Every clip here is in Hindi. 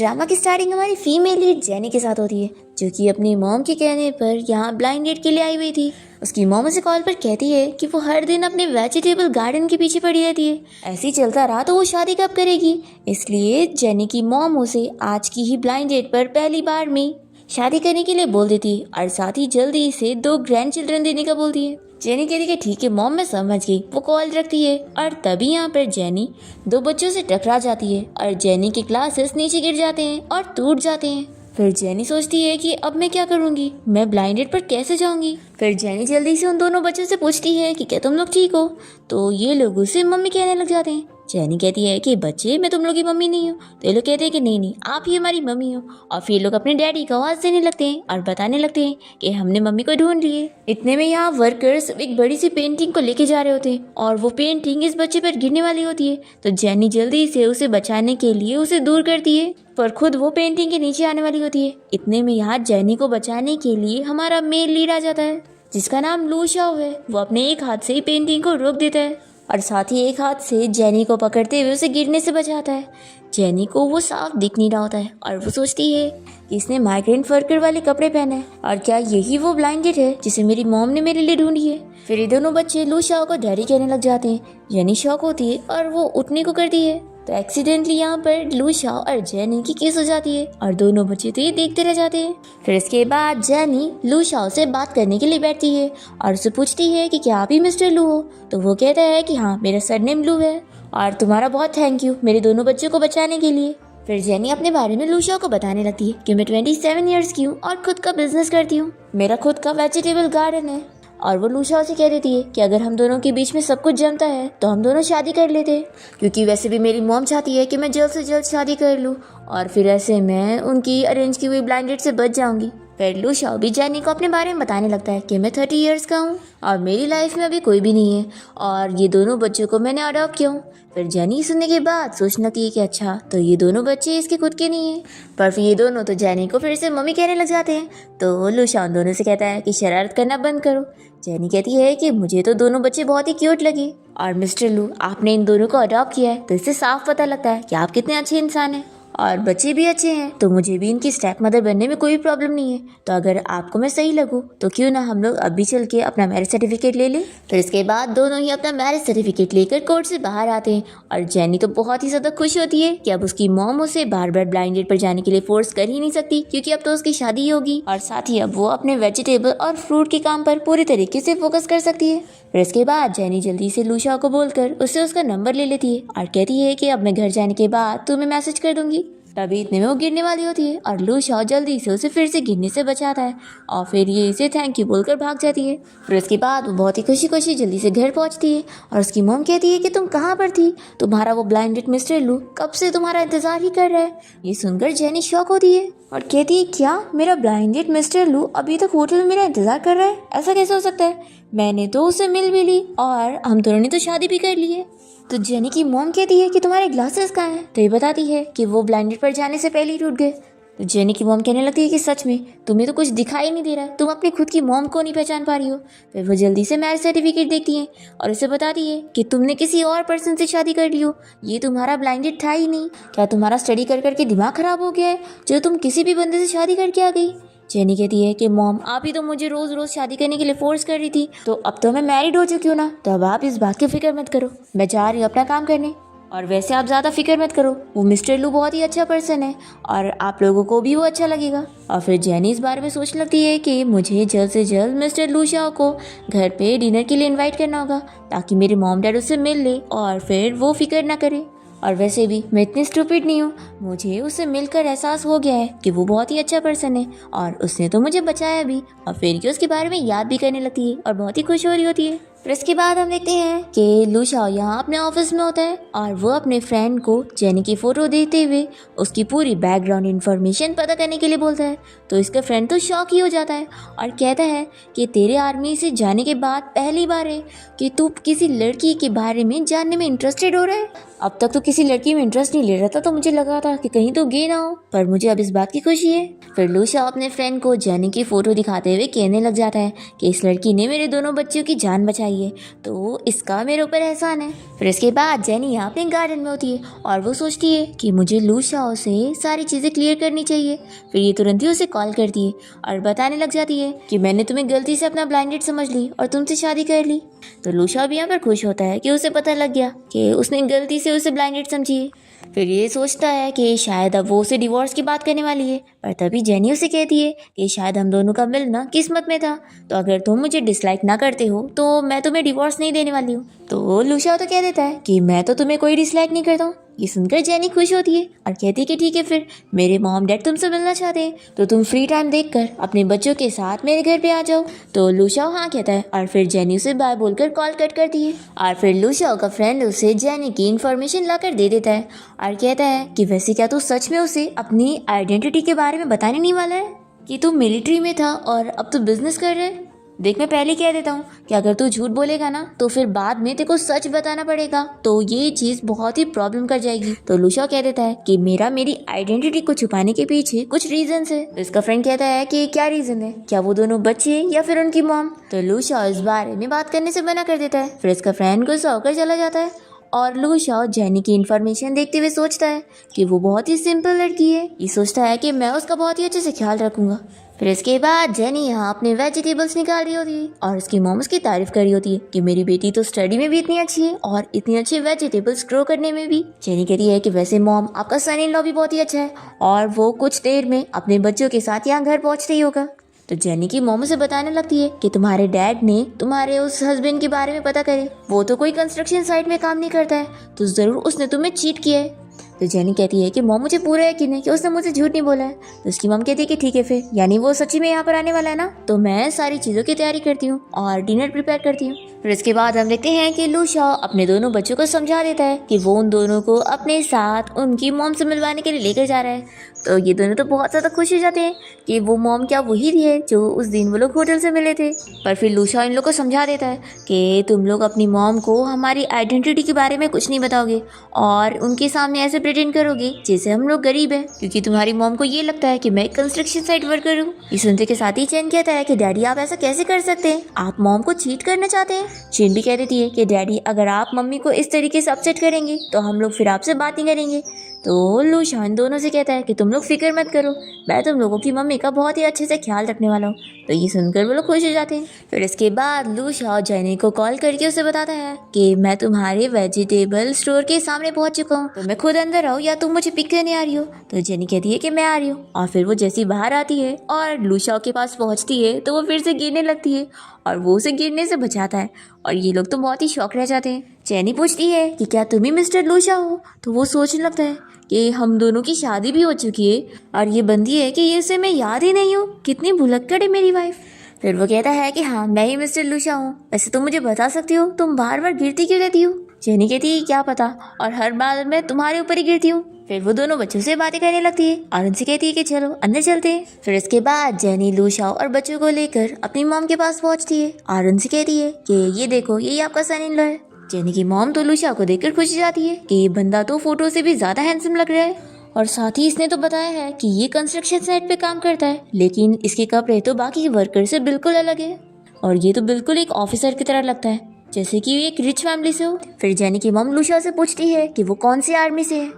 ड्रामा की स्टार्टिंग हमारी फीमेल लीड जेनी के साथ होती है, जो कि अपनी मॉम के कहने पर यहाँ ब्लाइंड डेट के लिए आई हुई थी। उसकी मॉम उसे कॉल पर कहती है कि वो हर दिन अपने वेजिटेबल गार्डन के पीछे पड़ी रहती है। ऐसे ही चलता रहा तो वो शादी कब करेगी, इसलिए जेनी की मॉम उसे आज की ही ब्लाइंड डेट पर पहली बार में शादी करने के लिए बोल देती है और साथ ही जल्दी से 2 ग्रैंड चिल्ड्रन देने का बोलती है। जेनी कहती है ठीक है मॉम, मैं समझ गई। वो कॉल रखती है और तभी यहाँ पर जेनी 2 बच्चों से टकरा जाती है और जेनी के ग्लासेस नीचे गिर जाते हैं और टूट जाते हैं। फिर जेनी सोचती है कि अब मैं क्या करूँगी, मैं ब्लाइंड डेट पर कैसे जाऊँगी। फिर जेनी जल्दी से उन दोनों बच्चों से पूछती है कि क्या तुम लोग ठीक हो, तो ये लोग उसे मम्मी कहने लग जाते हैं। जेनी कहती है कि बच्चे, मैं तुम लोग की मम्मी नहीं हूँ। तो ये लोग कहते हैं कि नहीं नहीं, आप ही हमारी मम्मी हो। और फिर लोग अपने डैडी को आवाज़ देने लगते हैं और बताने लगते हैं कि हमने मम्मी को ढूंढ लिए। इतने में यहाँ वर्कर्स एक बड़ी सी पेंटिंग को लेके जा रहे होते हैं और वो पेंटिंग इस बच्चे पर गिरने वाली होती है। तो जेनी जल्दी से उसे बचाने के लिए उसे दूर करती है, पर खुद वो पेंटिंग के नीचे आने वाली होती है। इतने में यहाँ जेनी को बचाने के लिए हमारा मेल लीड आ जाता है, जिसका नाम लू शाओ है। वो अपने एक हाथ से ही पेंटिंग को रोक देता है और साथ ही एक हाथ से जेनी को पकड़ते हुए उसे गिरने से बचाता है। जेनी को वो साफ दिख नहीं रहा होता है और वो सोचती है कि इसने माइग्रेंट वर्कर वाले कपड़े पहने हैं और क्या यही वो ब्लाइंडेड है जिसे मेरी मॉम ने मेरे लिए ढूंढी है। फिर ये दोनों बच्चे लू शाओ को डैडी कहने लग जाते हैं। जेनी शॉक होती है और वो उठने को करती है, तो एक्सीडेंटली यहाँ पर लू शाओ और जेनी की किस हो जाती है और दोनों बच्चे तो ये देखते रह जाते हैं। फिर इसके बाद जेनी लू शाओ से बात करने के लिए बैठती है और उससे पूछती है कि क्या आप ही मिस्टर लू हो। तो वो कहता है कि हाँ, मेरा सरनेम लू है और तुम्हारा बहुत थैंक यू मेरे दोनों बच्चों को बचाने के लिए। फिर जेनी अपने बारे में लू शाओ को बताने लगती है कि मैं 27 ईयर्स की हूँ और खुद का बिजनेस करती हूँ, मेरा खुद का वेजिटेबल गार्डन है। और वो लू शाओ से कह देती है कि अगर हम दोनों के बीच में सब कुछ जमता है तो हम दोनों शादी कर लेते, क्योंकि वैसे भी मेरी मॉम चाहती है कि मैं जल्द से जल्द शादी कर लूँ और फिर ऐसे मैं उनकी अरेंज की हुई ब्लाइंड डेट से बच जाऊंगी। फिर लू शाओ भी जेनी को अपने बारे में बताने लगता है कि मैं 30 ईयर्स का हूँ और मेरी लाइफ में अभी कोई भी नहीं है और ये दोनों बच्चों को मैंने अडॉप्ट किया हूँ। फिर जेनी सुनने के बाद सोचने लगती है कि अच्छा, तो ये दोनों बच्चे इसके खुद के नहीं है। पर फिर ये दोनों तो जेनी को फिर से मम्मी कहने लग जाते हैं। तो लू शाओ दोनों से कहता है कि शरारत करना बंद करो। जेनी कहती है कि मुझे तो दोनों बच्चे बहुत ही क्यूट लगे और मिस्टर लू, आपने इन दोनों को अडॉप्ट किया है तो इससे साफ पता लगता है कि आप कितने अच्छे इंसान हैं और बच्चे भी अच्छे हैं, तो मुझे भी इनकी स्टेप मदर बनने में कोई प्रॉब्लम नहीं है। तो अगर आपको मैं सही लगूँ तो क्यों ना हम लोग अभी चल के अपना मैरिज सर्टिफिकेट ले लें। फिर इसके बाद दोनों ही अपना मैरिज सर्टिफिकेट लेकर कोर्ट से बाहर आते हैं और जेनी तो बहुत ही ज़्यादा खुश होती है कि अब उसकी मॉम उसे बार बार ब्लाइंड डेट पर जाने के लिए फोर्स कर ही नहीं सकती, क्योंकि अब तो उसकी शादी होगी और साथ ही अब वो अपने वेजिटेबल और फ्रूट के काम पर पूरी तरीके से फोकस कर सकती है। फिर इसके बाद जेनी जल्दी से लू शाओ को बोलकर उससे उसका नंबर ले लेती है और कहती है कि अब मैं घर जाने के बाद तुम्हें मैसेज कर दूंगी। तभी इतने में वो गिरने वाली होती है और लू शाओ जल्दी से उसे फिर से गिरने से बचाता है और फिर ये इसे थैंक यू बोलकर भाग जाती है। फिर उसके बाद वो बहुत ही खुशी खुशी जल्दी से घर पहुंचती है और उसकी मॉम कहती है कि तुम कहाँ पर थी, तुम्हारा वो ब्लाइंडेड मिस्टर लू कब से तुम्हारा इंतजार ही कर रहा है। ये सुनकर जेनी शॉक होती है और कहती है क्या मेरा ब्लाइंडेड मिस्टर लू अभी तक होटल में मेरा इंतजार कर रहा है, ऐसा कैसे हो सकता है, मैंने तो उसे मिल भी ली और हम दोनों ने तो शादी भी कर ली है। तो जेनी की मॉम कहती है कि तुम्हारे ग्लासेस कहाँ हैं, तो ये बताती है कि वो ब्लाइंडेड पर जाने से पहले ही टूट गए। तो जेनी की मॉम कहने लगती है कि सच में तुम्हें तो कुछ दिखाई नहीं दे रहा है, तुम अपनी खुद की मॉम को नहीं पहचान पा रही हो। फिर वो जल्दी से मैरिज सर्टिफिकेट देखती है और उसे बताती है कि तुमने किसी और पर्सन से शादी कर ली हो, ये तुम्हारा ब्लाइंडेड था ही नहीं। क्या तुम्हारा स्टडी कर करके दिमाग खराब हो गया है जो तुम किसी भी बंदे से शादी करके आ गई। जेनी कहती है कि मॉम, आप ही तो मुझे रोज़ रोज़ शादी करने के लिए फोर्स कर रही थी, तो अब तो मैं मैरिड हो चुकी हूँ ना, तो अब आप इस बात की फिक्र मत करो, मैं जा रही हूँ अपना काम करने। और वैसे आप ज़्यादा फिक्र मत करो, वो मिस्टर लू बहुत ही अच्छा पर्सन है और आप लोगों को भी वो अच्छा लगेगा। और फिर जेनी इस बारे में सोचने लगती है कि मुझे जल्द से जल्द मिस्टर लू शाओ को घर पे डिनर के लिए इन्वाइट करना होगा, ताकि मेरे मॉम डैड उससे मिल ले और फिर वो फिक्र ना करे। और वैसे भी मैं इतनी स्टूपिड नहीं हूँ, मुझे उससे मिलकर एहसास हो गया है कि वो बहुत ही अच्छा पर्सन है और उसने तो मुझे बचाया भी। और फिर ये उसके बारे में याद भी करने लगती है और बहुत ही खुश हो रही होती है। फिर इसके बाद हम देखते हैं कि लू शाओ यहाँ अपने ऑफिस में होता है और वो अपने फ्रेंड को जेनी की फ़ोटो देते हुए उसकी पूरी बैकग्राउंड इन्फॉर्मेशन पता करने के लिए बोलता है। तो इसका फ्रेंड तो शॉक ही हो जाता है और कहता है कि तेरे आर्मी से जाने के बाद पहली बार है कि तू किसी लड़की के बारे में जानने में इंटरेस्टेड हो रहा है। अब तक तो किसी लड़की में इंटरेस्ट नहीं ले रहा था, तो मुझे लगा था कि कहीं तो गे ना हो, पर मुझे अब इस बात की खुशी है। फिर लू शाओ अपने फ्रेंड को जेनी की फ़ोटो दिखाते हुए कहने लग जाता है कि इस लड़की ने मेरे दोनों बच्चों की जान बचाई आई है, तो इसका मेरे ऊपर एहसान है। फिर इसके बाद जेनी यहाँ अपने गार्डन में होती है और वो सोचती है कि मुझे लू शाओ से सारी चीज़ें क्लियर करनी चाहिए। फिर ये तुरंत ही उसे कॉल करती है और बताने लग जाती है कि मैंने तुम्हें गलती से अपना ब्लाइंड डेट समझ ली और तुमसे शादी कर ली। तो लू शाओ भी यहाँ पर खुश होता है कि उसे पता लग गया कि उसने गलती से उसे ब्लाइंड डेट समझी है। फिर ये सोचता है कि शायद अब वो उसे डिवोर्स की बात करने वाली है, पर तभी जेनी उसे कहती है कि शायद हम दोनों का मिलना किस्मत में था, तो अगर तुम मुझे डिसलाइक ना करते हो तो मैं तुम्हें डिवोर्स नहीं देने वाली हूँ। तो लू शाओ तो कह देता है कि मैं तो तुम्हें कोई डिसलाइक नहीं करता हूँ। ये सुनकर जेनी खुश होती है और कहती है कि ठीक है, फिर मेरे मॉम डैड तुमसे मिलना चाहते हैं तो तुम फ्री टाइम देखकर अपने बच्चों के साथ मेरे घर पे आ जाओ। तो लू शाओ हाँ कहता है और फिर जेनी उसे बाय बोलकर कॉल कट करती है। और फिर लू शाओ का फ्रेंड उसे जेनी की इन्फॉर्मेशन लाकर दे देता है और कहता है कि वैसे क्या तू सच में उसे अपनी आइडेंटिटी के बारे में बताने नहीं वाला है कि तू मिलिट्री में था और अब तू बिजनेस कर रहा है। देख, मैं पहले कह देता हूँ कि अगर तू झूठ बोलेगा ना तो फिर बाद में तेरे को सच बताना पड़ेगा, तो ये चीज़ बहुत ही प्रॉब्लम कर जाएगी। तो लू शाओ कह देता है कि मेरी आइडेंटिटी को छुपाने के पीछे कुछ रीजंस है। तो इसका फ्रेंड कहता है कि क्या रीजन है, क्या वो दोनों बच्चे या फिर उनकी मॉम। तो लू शाओ इस बारे में बात करने से मना कर देता है। फिर इसका फ्रेंड गुस्सा होकर चला जाता है और लू शाओ जेनी की इन्फॉर्मेशन देखते हुए सोचता है कि वो बहुत ही सिंपल लड़की है। ये सोचता है कि मैं उसका बहुत ही अच्छे से ख्याल रखूंगा। फिर इसके बाद जेनी यहाँ अपने वेजिटेबल्स निकाल रही होती है और उसकी मॉम उसकी तारीफ कर रही होती है कि मेरी बेटी तो स्टडी में भी इतनी अच्छी है और इतनी अच्छी वेजिटेबल्स ग्रो करने में भी। जेनी कहती है कि वैसे मॉम आपका सन इन लॉ भी बहुत ही अच्छा है और वो कुछ देर में अपने बच्चों के साथ यहाँ घर पहुँचते ही होगा। तो जेनी की मॉम उसे बताने लगती है कि तुम्हारे डैड ने तुम्हारे उस हस्बैंड के बारे में पता करे, वो तो कोई कंस्ट्रक्शन साइट में काम नहीं करता है, तो ज़रूर उसने तुम्हें चीट किया है। तो जेनी कहती है कि मॉम मुझे पूरा यकीन है कि उसने मुझे झूठ नहीं बोला है। तो उसकी मॉम कहती है कि ठीक है, फिर यानी वो सच्ची में यहाँ पर आने वाला है ना, तो मैं सारी चीज़ों की तैयारी करती हूँ और डिनर प्रिपेयर करती हूँ। फिर इसके बाद हम देखते हैं कि लू शाओ अपने दोनों बच्चों को समझा देता है कि वो उन दोनों को अपने साथ उनकी मॉम से मिलवाने के लिए लेकर जा रहा है। तो ये दोनों तो बहुत ज़्यादा खुश हो जाते हैं कि वो मॉम क्या वही थी है जो उस दिन वो लोग होटल से मिले थे। पर फिर लू शाओ इन लोग को समझा देता है कि तुम लोग अपनी मॉम को हमारी आइडेंटिटी के बारे में कुछ नहीं बताओगे और उनके सामने ऐसे प्रेटेंड करोगे जैसे हम लोग गरीब हैं, क्योंकि तुम्हारी मॉम को ये लगता है कि मैं कंस्ट्रक्शन साइट वर्कर हूँ। ये सुनते के साथ ही चैन कहता है कि डैडी आप ऐसा कैसे कर सकते हैं, आप मॉम को चीट करना चाहते हैं। चैन भी कह देती है कि डैडी अगर आप मम्मी को इस तरीके से अपसेट करेंगे तो हम लोग फिर आपसे बात नहीं करेंगे। तो लू शाओ इन दोनों से कहता है कि तुम लोग फिक्र मत करो, मैं तुम लोगों की मम्मी का बहुत ही अच्छे से ख्याल रखने वाला हूँ। तो ये सुनकर वो लोग खुश हो जाते हैं। फिर इसके बाद लू शाओ जेनी को कॉल करके उसे बताता है कि मैं तुम्हारे वेजिटेबल स्टोर के सामने पहुंच चुका हूँ, तो मैं खुद अंदर आऊँ या तुम मुझे पिक करने आ रही हो। तो जेनी कहती है कि मैं आ रही हूँ और फिर वो जैसी बाहर आती है और लू शाओ के पास पहुँचती है तो वो फिर से गिरने लगती है और वो उसे गिरने से बचाता है और ये लोग तो बहुत ही शौक रह जाते हैं। जेनी पूछती है कि क्या तुम ही मिस्टर लू शाओ हो, तो वो सोचने लगता है कि हम दोनों की शादी भी हो चुकी है और ये बंदी है कि ये से मैं याद ही नहीं हूँ, कितनी भुलक्कड़ है मेरी वाइफ। फिर वो कहता है कि हाँ मैं ही मिस्टर लू शाओ हूँ, वैसे तुम मुझे बता सकती हो तुम बार बार गिरती क्यों रहती हो। जेनी कहती है क्या पता, और हर बार मैं तुम्हारे ऊपर ही गिरती हूँ। फिर वो दोनों बच्चों से बातें करने लगती है और उनसे कहती है कि चलो अंदर चलते हैं। फिर इसके बाद जेनी लू शाओ और बच्चों को लेकर अपनी मॉम के पास पहुंचती है और उनसे कहती है कि ये देखो यही आपका सन इन लॉ है। जेनी की मॉम तो लू शाओ को देखकर खुश हो जाती है कि ये बंदा तो फोटो से भी ज्यादा हैंडसम लग रहा है और साथ ही इसने तो बताया है कि ये कंस्ट्रक्शन साइट पे काम करता है, लेकिन इसके कपड़े तो बाकी वर्कर से बिल्कुल अलग है और ये तो बिल्कुल एक ऑफिसर की तरह लगता है, जैसे कि एक रिच फैमिली से हो। फिर जेनी की मॉम लू शाओ से पूछती है कि वो कौन सी आर्मी से है,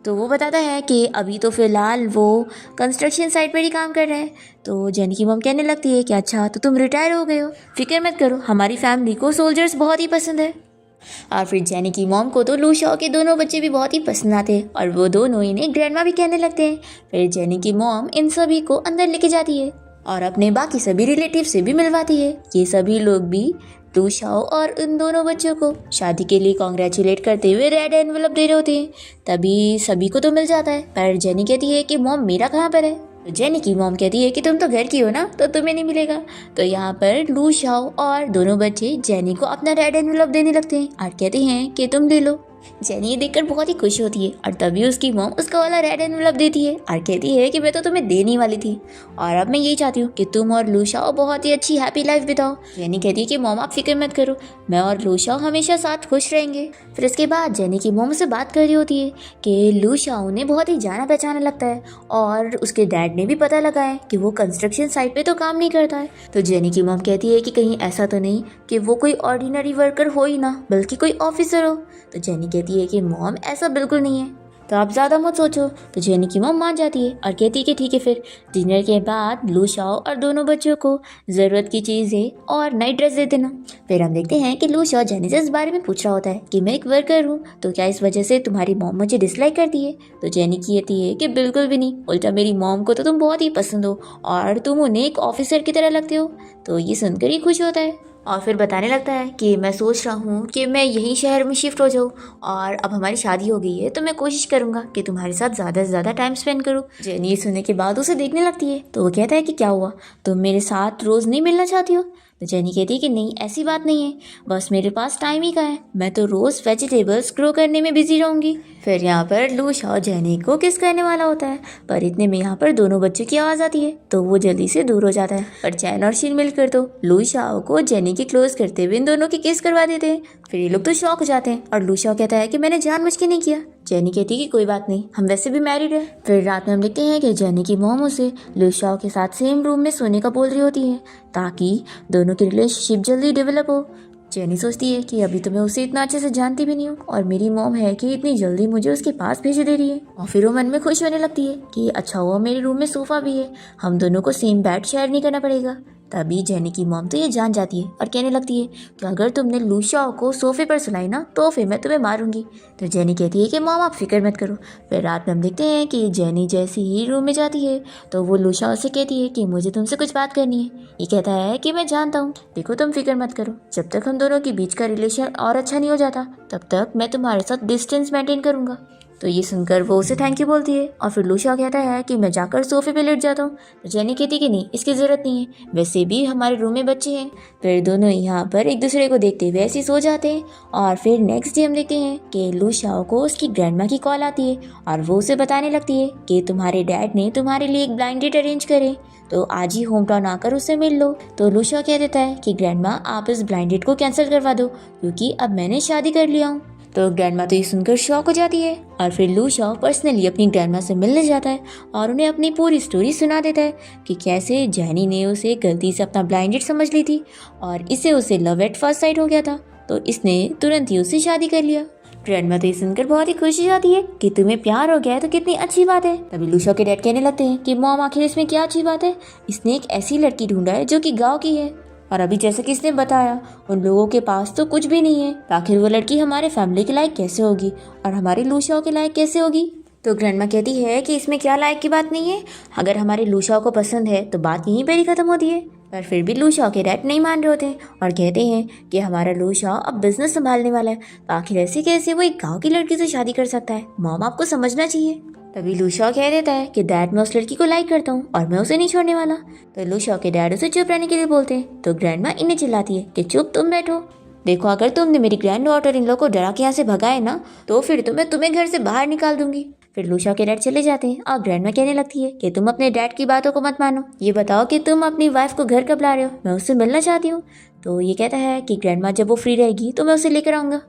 तो वो बताता है कि अभी तो फिलहाल वो कंस्ट्रक्शन साइट पर ही काम कर रहे हैं। तो जेनी की मॉम कहने लगती है कि अच्छा तो तुम रिटायर हो गए हो, फिक्र मत करो, हमारी फैमिली को सोल्जर्स बहुत ही पसंद है। और फिर जेनी की मॉम को तो लू शाओ के दोनों बच्चे भी बहुत ही पसंद आते हैं और वो दोनों इन्हें ग्रैंडमा भी कहने लगते हैं। फिर जेनी की मॉम इन सभी को अंदर लेके जाती है और अपने बाकी सभी रिलेटिव से भी मिलवाती है। ये सभी लोग भी लू शाओ और उन दोनों बच्चों को शादी के लिए कॉन्ग्रेचुलेट करते हुए रेड एनवेलप दे रहे होते हैं। तभी सभी को तो मिल जाता है, पर जेनी कहती है कि मॉम मेरा कहाँ पर है। तो जेनी की मॉम कहती है कि तुम तो घर की हो ना, तो तुम्हें नहीं मिलेगा। तो यहाँ पर लू शाओ और दोनों बच्चे जेनी को अपना रेड एनवेलप देने लगते हैं और कहते हैं कि तुम ले लो। जेनी ये देखकर बहुत ही खुश होती है और तभी उसकी मॉम उसका वाला रेड एनवलप देती है और कहती है कि मैं तो तुम्हें देने वाली थी और अब मैं यही चाहती हूँ कि तुम और लूशाओ बहुत ही अच्छी हैप्पी लाइफ बिताओ। जेनी कहती है कि मॉम आप फिक्र मत करो, मैं और लूशाओ हमेशा साथ खुश रहेंगे। फिर इसके बाद जेनी की मॉम से बात कर रही होती है कि लूशाओ ने बहुत ही जाना पहचाना लगता है और उसके डैड ने भी पता लगा है कि वो कंस्ट्रक्शन साइट पे तो काम नहीं करता है। तो जेनी की मॉम कहती है कि कहीं ऐसा तो नहीं कि वो कोई ऑर्डिनरी वर्कर हो ही ना बल्कि कोई ऑफिसर हो। तो जेनी कहती है कि मॉम ऐसा बिल्कुल नहीं है, तो आप ज़्यादा मत सोचो। तो जेनी की मॉम मान जाती है और कहती है कि ठीक है। फिर डिनर के बाद लूशाओ और दोनों बच्चों को ज़रूरत की चीज़ें और नई ड्रेस दे देना। फिर हम देखते हैं कि लूशाओ जेनी से इस बारे में पूछ रहा होता है कि मैं एक वर्कर हूँ, तो क्या इस वजह से तुम्हारी मॉम मुझे डिसलाइक करती है। तो जेनी कहती है कि बिल्कुल भी नहीं, उल्टा मेरी मॉम को तो तुम बहुत ही पसंद हो और तुम उन्हें एक ऑफिसर की तरह लगते हो। तो ये सुनकर ही खुश होता है और फिर बताने लगता है कि मैं सोच रहा हूँ कि मैं यहीं शहर में शिफ्ट हो जाऊँ और अब हमारी शादी हो गई है तो मैं कोशिश करूँगा कि तुम्हारे साथ ज़्यादा से ज़्यादा टाइम स्पेंड करूँ। जेनी ये सुनने के बाद उसे देखने लगती है तो वो कहता है कि क्या हुआ, तुम मेरे साथ रोज़ नहीं मिलना चाहती हो। तो जेनी कहती है कि नहीं ऐसी बात नहीं है, बस मेरे पास टाइम ही कहाँ है, मैं तो रोज़ वेजिटेबल्स ग्रो करने में बिजी रहूँगी। फिर यहाँ पर लूशाओ जेनी को किस करने वाला होता है पर इतने में यहाँ पर दोनों बच्चों की आवाज़ आती है तो वो जल्दी से दूर हो जाता है। पर चैन और शीन मिलकर तो लूशाओ को जेनी की क्लोज करते हुए इन दोनों की किस करवा देते हैं। फिर ये लोग तो शॉक हो जाते हैं और लूशाओ कहता है कि मैंने जानबूझ के नहीं किया। जेनी कहती है कि कोई बात नहीं, हम वैसे भी मैरिड है। फिर रात में हम देखते हैं कि जेनी की मॉम उसे लूशाओ के साथ सेम रूम में सोने का बोल रही होती है ताकि दोनों की रिलेशनशिप जल्दी डेवलप हो। जेनी सोचती है कि अभी तो मैं उसे इतना अच्छे से जानती भी नहीं हूँ और मेरी मॉम है कि इतनी जल्दी मुझे उसके पास भेज दे रही है। और फिर वो मन में खुश होने लगती है कि अच्छा हुआ मेरे रूम में सोफा भी है, हम दोनों को सेम बेड शेयर नहीं करना पड़ेगा। तभी जेनी की मॉम तो ये जान जाती है और कहने लगती है कि अगर तुमने लूशाओ को सोफे पर सुलाई ना तो फिर मैं तुम्हें मारूंगी। तो जेनी कहती है कि मॉम आप फिक्र मत करो। फिर रात में हम देखते हैं कि जेनी जैसे ही रूम में जाती है तो वो लूशाओ से कहती है कि मुझे तुमसे कुछ बात करनी है। ये कहता है कि मैं जानता हूँ, देखो तुम फिक्र मत करो, जब तक हम दोनों के बीच का रिलेशन और अच्छा नहीं हो जाता तब तक मैं तुम्हारे साथ डिस्टेंस मेंटेन करूंगा। तो ये सुनकर वो उसे थैंक यू बोलती है और फिर लूशाओ कहता है कि मैं जाकर सोफे पे लेट जाता हूँ। तो जेनी कहती कि नहीं इसकी ज़रूरत नहीं है, वैसे भी हमारे रूम में बच्चे हैं। फिर दोनों यहाँ पर एक दूसरे को देखते हुए ऐसे सो जाते हैं। और फिर नेक्स्ट डे हम देखते हैं कि लूशाओ को उसकी ग्रैंडमा की कॉल आती है और वो उसे बताने लगती है कि तुम्हारे डैड ने तुम्हारे लिए एक ब्लाइंड डेट अरेंज करे तो आज ही होम टाउन आकर उससे मिल लो। तो लूशाओ कह देता है कि ग्रैंडमा आप इस ब्लाइंड डेट को कैंसिल करवा दो क्योंकि अब मैंने शादी कर लिया हूँ। तो ग्रैंडमा तो ये सुनकर शॉक हो जाती है और फिर लूशाओ पर्सनली अपनी ग्रैंडमा से मिलने जाता है और उन्हें अपनी पूरी स्टोरी सुना देता है कि कैसे जेनी ने उसे गलती से अपना ब्लाइंड डेट समझ ली थी और इससे उसे लव एट फर्स्ट साइट हो गया था, तो इसने तुरंत ही उससे शादी कर लिया। ग्रैंडमा तो ये सुनकर बहुत ही खुशी जाती है कि तुम्हें प्यार हो गया है तो कितनी अच्छी बात है। तभी लूशाओ के डैड कहने लगते हैं कि मॉम आखिर इसमें क्या अच्छी बात है, इसने एक ऐसी लड़की ढूंढा है जो कि गाँव की है और अभी जैसे कि इसने बताया उन लोगों के पास तो कुछ भी नहीं है, आखिर वो लड़की हमारे फैमिली के लायक कैसे होगी और हमारे लूशाओ के लायक कैसे होगी। तो ग्रैंडमा कहती है कि इसमें क्या लायक की बात नहीं है, अगर हमारे लूशाओ को पसंद है तो बात यहीं पर ही खत्म होती है। पर फिर भी लूशाओ के डैड नहीं मान रहे होते और कहते हैं कि हमारा लूशाओ अब बिजनेस संभालने वाला है, आखिर ऐसे कैसे वो एक गाँव की लड़की से शादी कर सकता है, मॉम आपको समझना चाहिए। तभी लूशाओ कह देता है कि डैड मैं उस लड़की को लाइक करता हूँ और मैं उसे नहीं छोड़ने वाला। तो लूशाओ के डैड उसे चुप रहने के लिए बोलते हैं तो ग्रैंडमा इन्हें चिल्लाती है कि चुप तुम बैठो, देखो अगर तुमने मेरी ग्रैंड डॉटर इन लोग को डरा के यहाँ से भगाए ना तो फिर तो मैं तुम्हें घर से बाहर निकाल दूंगी। फिर लूशाओ के डैड चले जाते हैं और ग्रैंडमा कहने लगती है कि तुम अपने डैड की बातों को मत मानो, ये बताओ कि तुम अपनी वाइफ को घर कब ला रहे हो, मैं उससे मिलना चाहती हूँ। तो ये कहता है कि ग्रैंडमा जब वो फ्री रहेगी तो मैं उसे लेकर आऊँगा।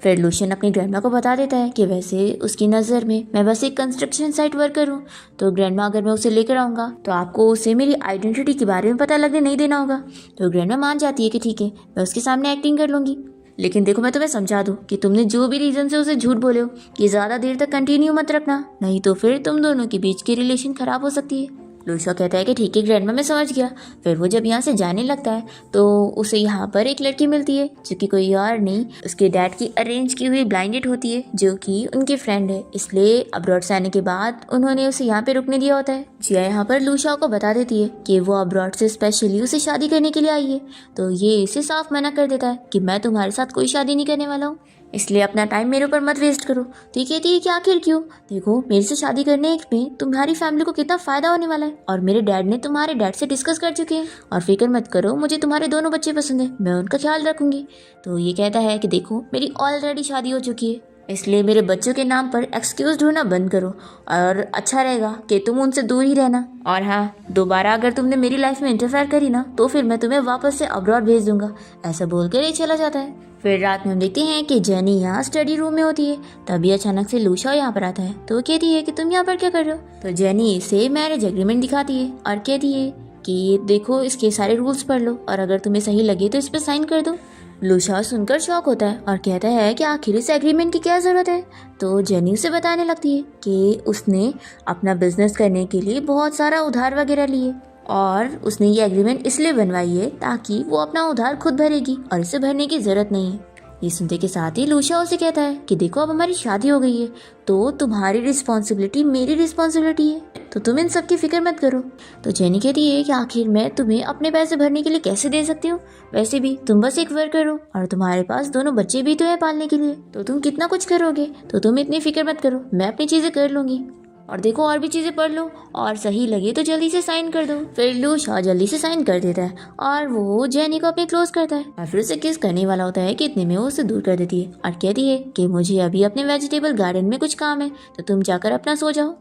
फिर लूशियन अपनी ग्रैंडमा को बता देता है कि वैसे उसकी नज़र में मैं बस एक कंस्ट्रक्शन साइट वर्कर हूँ, तो ग्रैंडमा अगर मैं उसे लेकर आऊँगा तो आपको उसे मेरी आइडेंटिटी के बारे में पता लगने नहीं देना होगा। तो ग्रैंडमा मान जाती है कि ठीक है मैं उसके सामने एक्टिंग कर लूँगी, लेकिन देखो मैं तुम्हें समझा दूँ कि तुमने जो भी रीज़न से उसे झूठ बोले हो कि ज़्यादा देर तक कंटिन्यू मत रखना, नहीं तो फिर तुम दोनों के बीच की रिलेशन ख़राब हो सकती है। लूशाओ कहता है कि ठीक है ग्रैंडमा मैं समझ गया। फिर वो जब यहाँ से जाने लगता है तो उसे यहाँ पर एक लड़की मिलती है जो कि कोई और नहीं उसके डैड की अरेंज की हुई ब्लाइंड डेट होती है जो कि उनकी फ्रेंड है, इसलिए अब्रॉड से आने के बाद उन्होंने उसे यहाँ पे रुकने दिया होता है। जिया यहाँ पर लूशाओ को बता देती है कि वो अब्रॉड से स्पेशली उसे शादी करने के लिए आई है, तो ये इसे साफ मना कर देता है कि मैं तुम्हारे साथ कोई शादी नहीं करने वाला हूँ, इसलिए अपना टाइम मेरे ऊपर मत वेस्ट करो। तो ये कहती है कि आखिर क्यों, देखो मेरे से शादी करने में तुम्हारी फैमिली को कितना फ़ायदा होने वाला है और मेरे डैड ने तुम्हारे डैड से डिस्कस कर चुके हैं और फिक्र मत करो, मुझे तुम्हारे दोनों बच्चे पसंद है, मैं उनका ख्याल रखूंगी। तो ये कहता है कि देखो मेरी ऑलरेडी शादी हो चुकी है इसलिए मेरे बच्चों के नाम पर एक्सक्यूज़ ढूंढना बंद करो और अच्छा रहेगा कि तुम उनसे दूर ही रहना। और हाँ, दोबारा अगर तुमने मेरी लाइफ में इंटरफेयर करी ना तो फिर मैं तुम्हें वापस से अब्रॉड भेज दूंगा। ऐसा बोलकर ये चला जाता है। फिर रात में हम देखते हैं कि जेनी यहाँ स्टडी रूम में होती है। तभी अचानक से लूशा यहाँ पर आता है तो वो कहती है कि तुम यहाँ पर क्या कर रहे हो। तो जेनी इसे मैरिज एग्रीमेंट दिखाती है और कहती है कि देखो इसके सारे रूल्स पढ़ लो और अगर तुम्हें सही लगे तो इस पर साइन कर दो। लूशा सुनकर शॉक होता है और कहता है कि आखिर इस एग्रीमेंट की क्या ज़रूरत है। तो जेनी उसे बताने लगती है कि उसने अपना बिजनेस करने के लिए बहुत सारा उधार वगैरह लिए और उसने ये एग्रीमेंट इसलिए बनवाई है ताकि वो अपना उधार खुद भरेगी और इसे भरने की ज़रूरत नहीं है। ये सुनते के साथ ही लूशा उसे कहता है कि देखो अब हमारी शादी हो गई है तो तुम्हारी रिस्पॉन्सिबिलिटी मेरी रिस्पॉन्सिबिलिटी है, तो तुम इन सब की फिक्र मत करो। तो जेनी कहती है कि आखिर मैं तुम्हें अपने पैसे भरने के लिए कैसे दे सकती हूँ, वैसे भी तुम बस एक वर्कर हो और तुम्हारे पास दोनों बच्चे भी तो है पालने के लिए, तो तुम कितना कुछ करोगे, तो तुम इतनी फिक्र मत करो, मैं अपनी चीज़ें कर लूँगी। और देखो और भी चीज़ें पढ़ लो और सही लगे तो जल्दी से साइन कर दो। फिर लूशा जल्दी से साइन कर देता है और वो जेनी को अपने क्लोज करता है और फिर उसे किस करने वाला होता है कि इतने में वो उसे दूर कर देती है और कहती है कि मुझे अभी अपने वेजिटेबल गार्डन में कुछ काम है तो तुम जाकर अपना सो जाओ।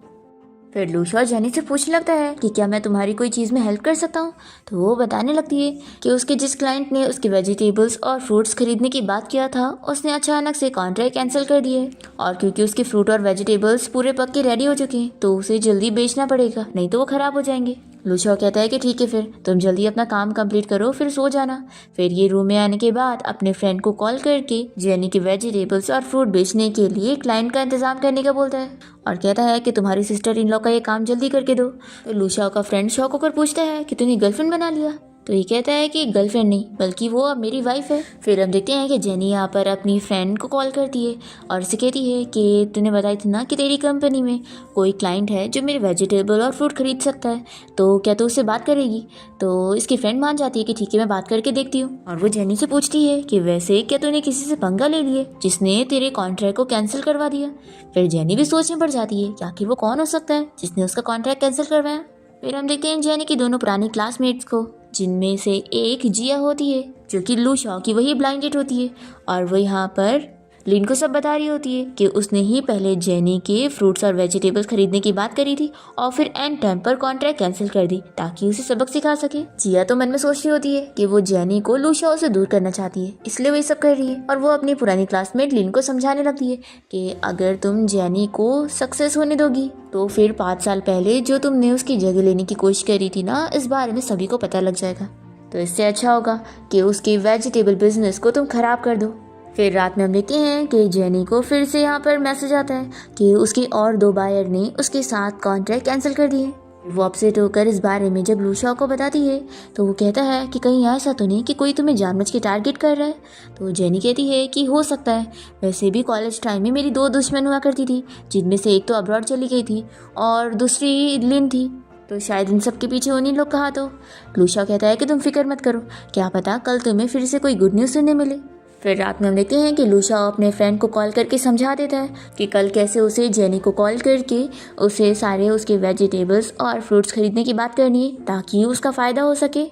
फिर लूशा जेनी से पूछने लगता है कि क्या मैं तुम्हारी कोई चीज़ में हेल्प कर सकता हूँ। तो वो बताने लगती है कि उसके जिस क्लाइंट ने उसके वेजिटेबल्स और फ्रूट्स खरीदने की बात किया था उसने अचानक से कॉन्ट्रैक्ट कैंसिल कर दिया और क्योंकि उसके फ्रूट और वेजिटेबल्स पूरे पक के रेडी हो चुके हैं तो उसे जल्दी बेचना पड़ेगा, नहीं तो वो ख़राब हो जाएंगे। लूशा कहता है कि ठीक है फिर तुम जल्दी अपना काम कंप्लीट करो फिर सो जाना। फिर ये रूम में आने के बाद अपने फ्रेंड को कॉल करके जेनी के वेजिटेबल्स और फ्रूट बेचने के लिए क्लाइंट का इंतजाम करने का बोलता है और कहता है कि तुम्हारी सिस्टर इन लॉ का ये काम जल्दी करके दो। तो लूशा का फ्रेंड शॉक होकर पूछता है कि तूने गर्लफ्रेंड बना लिया। तो ये कहता है कि गर्लफ्रेंड नहीं बल्कि वो अब मेरी वाइफ है। फिर हम देखते हैं कि जेनी यहाँ पर अपनी फ्रेंड को कॉल करती है और उसे कहती है कि तूने बताई थी ना कि तेरी कंपनी में कोई क्लाइंट है जो मेरे वेजिटेबल और फ्रूट खरीद सकता है, तो क्या तू उससे बात करेगी। तो इसकी फ्रेंड मान जाती है कि ठीक है मैं बात करके देखती हूँ। और वो जेनी से पूछती है कि वैसे क्या तूने किसी से पंगा ले लिए जिसने तेरे कॉन्ट्रैक्ट को कैंसिल करवा दिया। फिर जेनी भी सोचने पड़ जाती है कि आखिर वो कौन हो सकता है जिसने उसका कॉन्ट्रैक्ट कैंसिल करवाया। फिर हम देखते हैं जेनी की दोनों पुरानी क्लासमेट्स को जिनमें से एक जिया होती है जो कि लूशा की वही ब्लाइंडेड होती है और वो यहाँ पर लिन को सब बता रही होती है कि उसने ही पहले जेनी के फ्रूट्स और वेजिटेबल्स खरीदने की बात करी थी और फिर एंड टाइम पर कॉन्ट्रैक्ट कैंसिल कर दी ताकि उसे सबक सिखा सके। जिया तो मन में सोच रही होती है कि वो जेनी को लूशा से दूर करना चाहती है इसलिए वो ये सब कर रही है और वो अपनी पुरानी क्लासमेट लिन को समझाने लगती है कि अगर तुम जेनी को सक्सेस होने दोगी तो फिर 5 साल पहले जो तुमने उसकी जगह लेने की कोशिश करी थी ना, इस बारे में सभी को पता लग जाएगा, तो इससे अच्छा होगा कि उसके वेजिटेबल बिजनेस को तुम खराब कर दो। फिर रात में हम देखते हैं कि जेनी को फिर से यहाँ पर मैसेज आता है कि उसके और 2 बायर ने उसके साथ कॉन्ट्रैक्ट कैंसिल कर दिए। वो अपसेट होकर इस बारे में जब लूशा को बताती है तो वो कहता है कि कहीं ऐसा तो नहीं कि कोई तुम्हें जानबूझ के टारगेट कर रहा है। तो जेनी कहती है कि हो सकता है, वैसे भी कॉलेज टाइम में मेरी 2 दुश्मन हुआ करती थी जिनमें से एक तो अब्रॉड चली गई थी और दूसरी लिन थी, तो शायद इन सब के पीछे उन्हीं लोग कहा। तो लूशा कहता है कि तुम फिक्र मत करो, क्या पता कल तुम्हें फिर से कोई गुड न्यूज़ सुनने मिले। फिर रात में हम देखते हैं कि लूशा अपने फ्रेंड को कॉल करके समझा देता है कि कल कैसे उसे जेनी को कॉल करके उसे सारे उसके वेजिटेबल्स और फ्रूट्स खरीदने की बात करनी है ताकि उसका फ़ायदा हो सके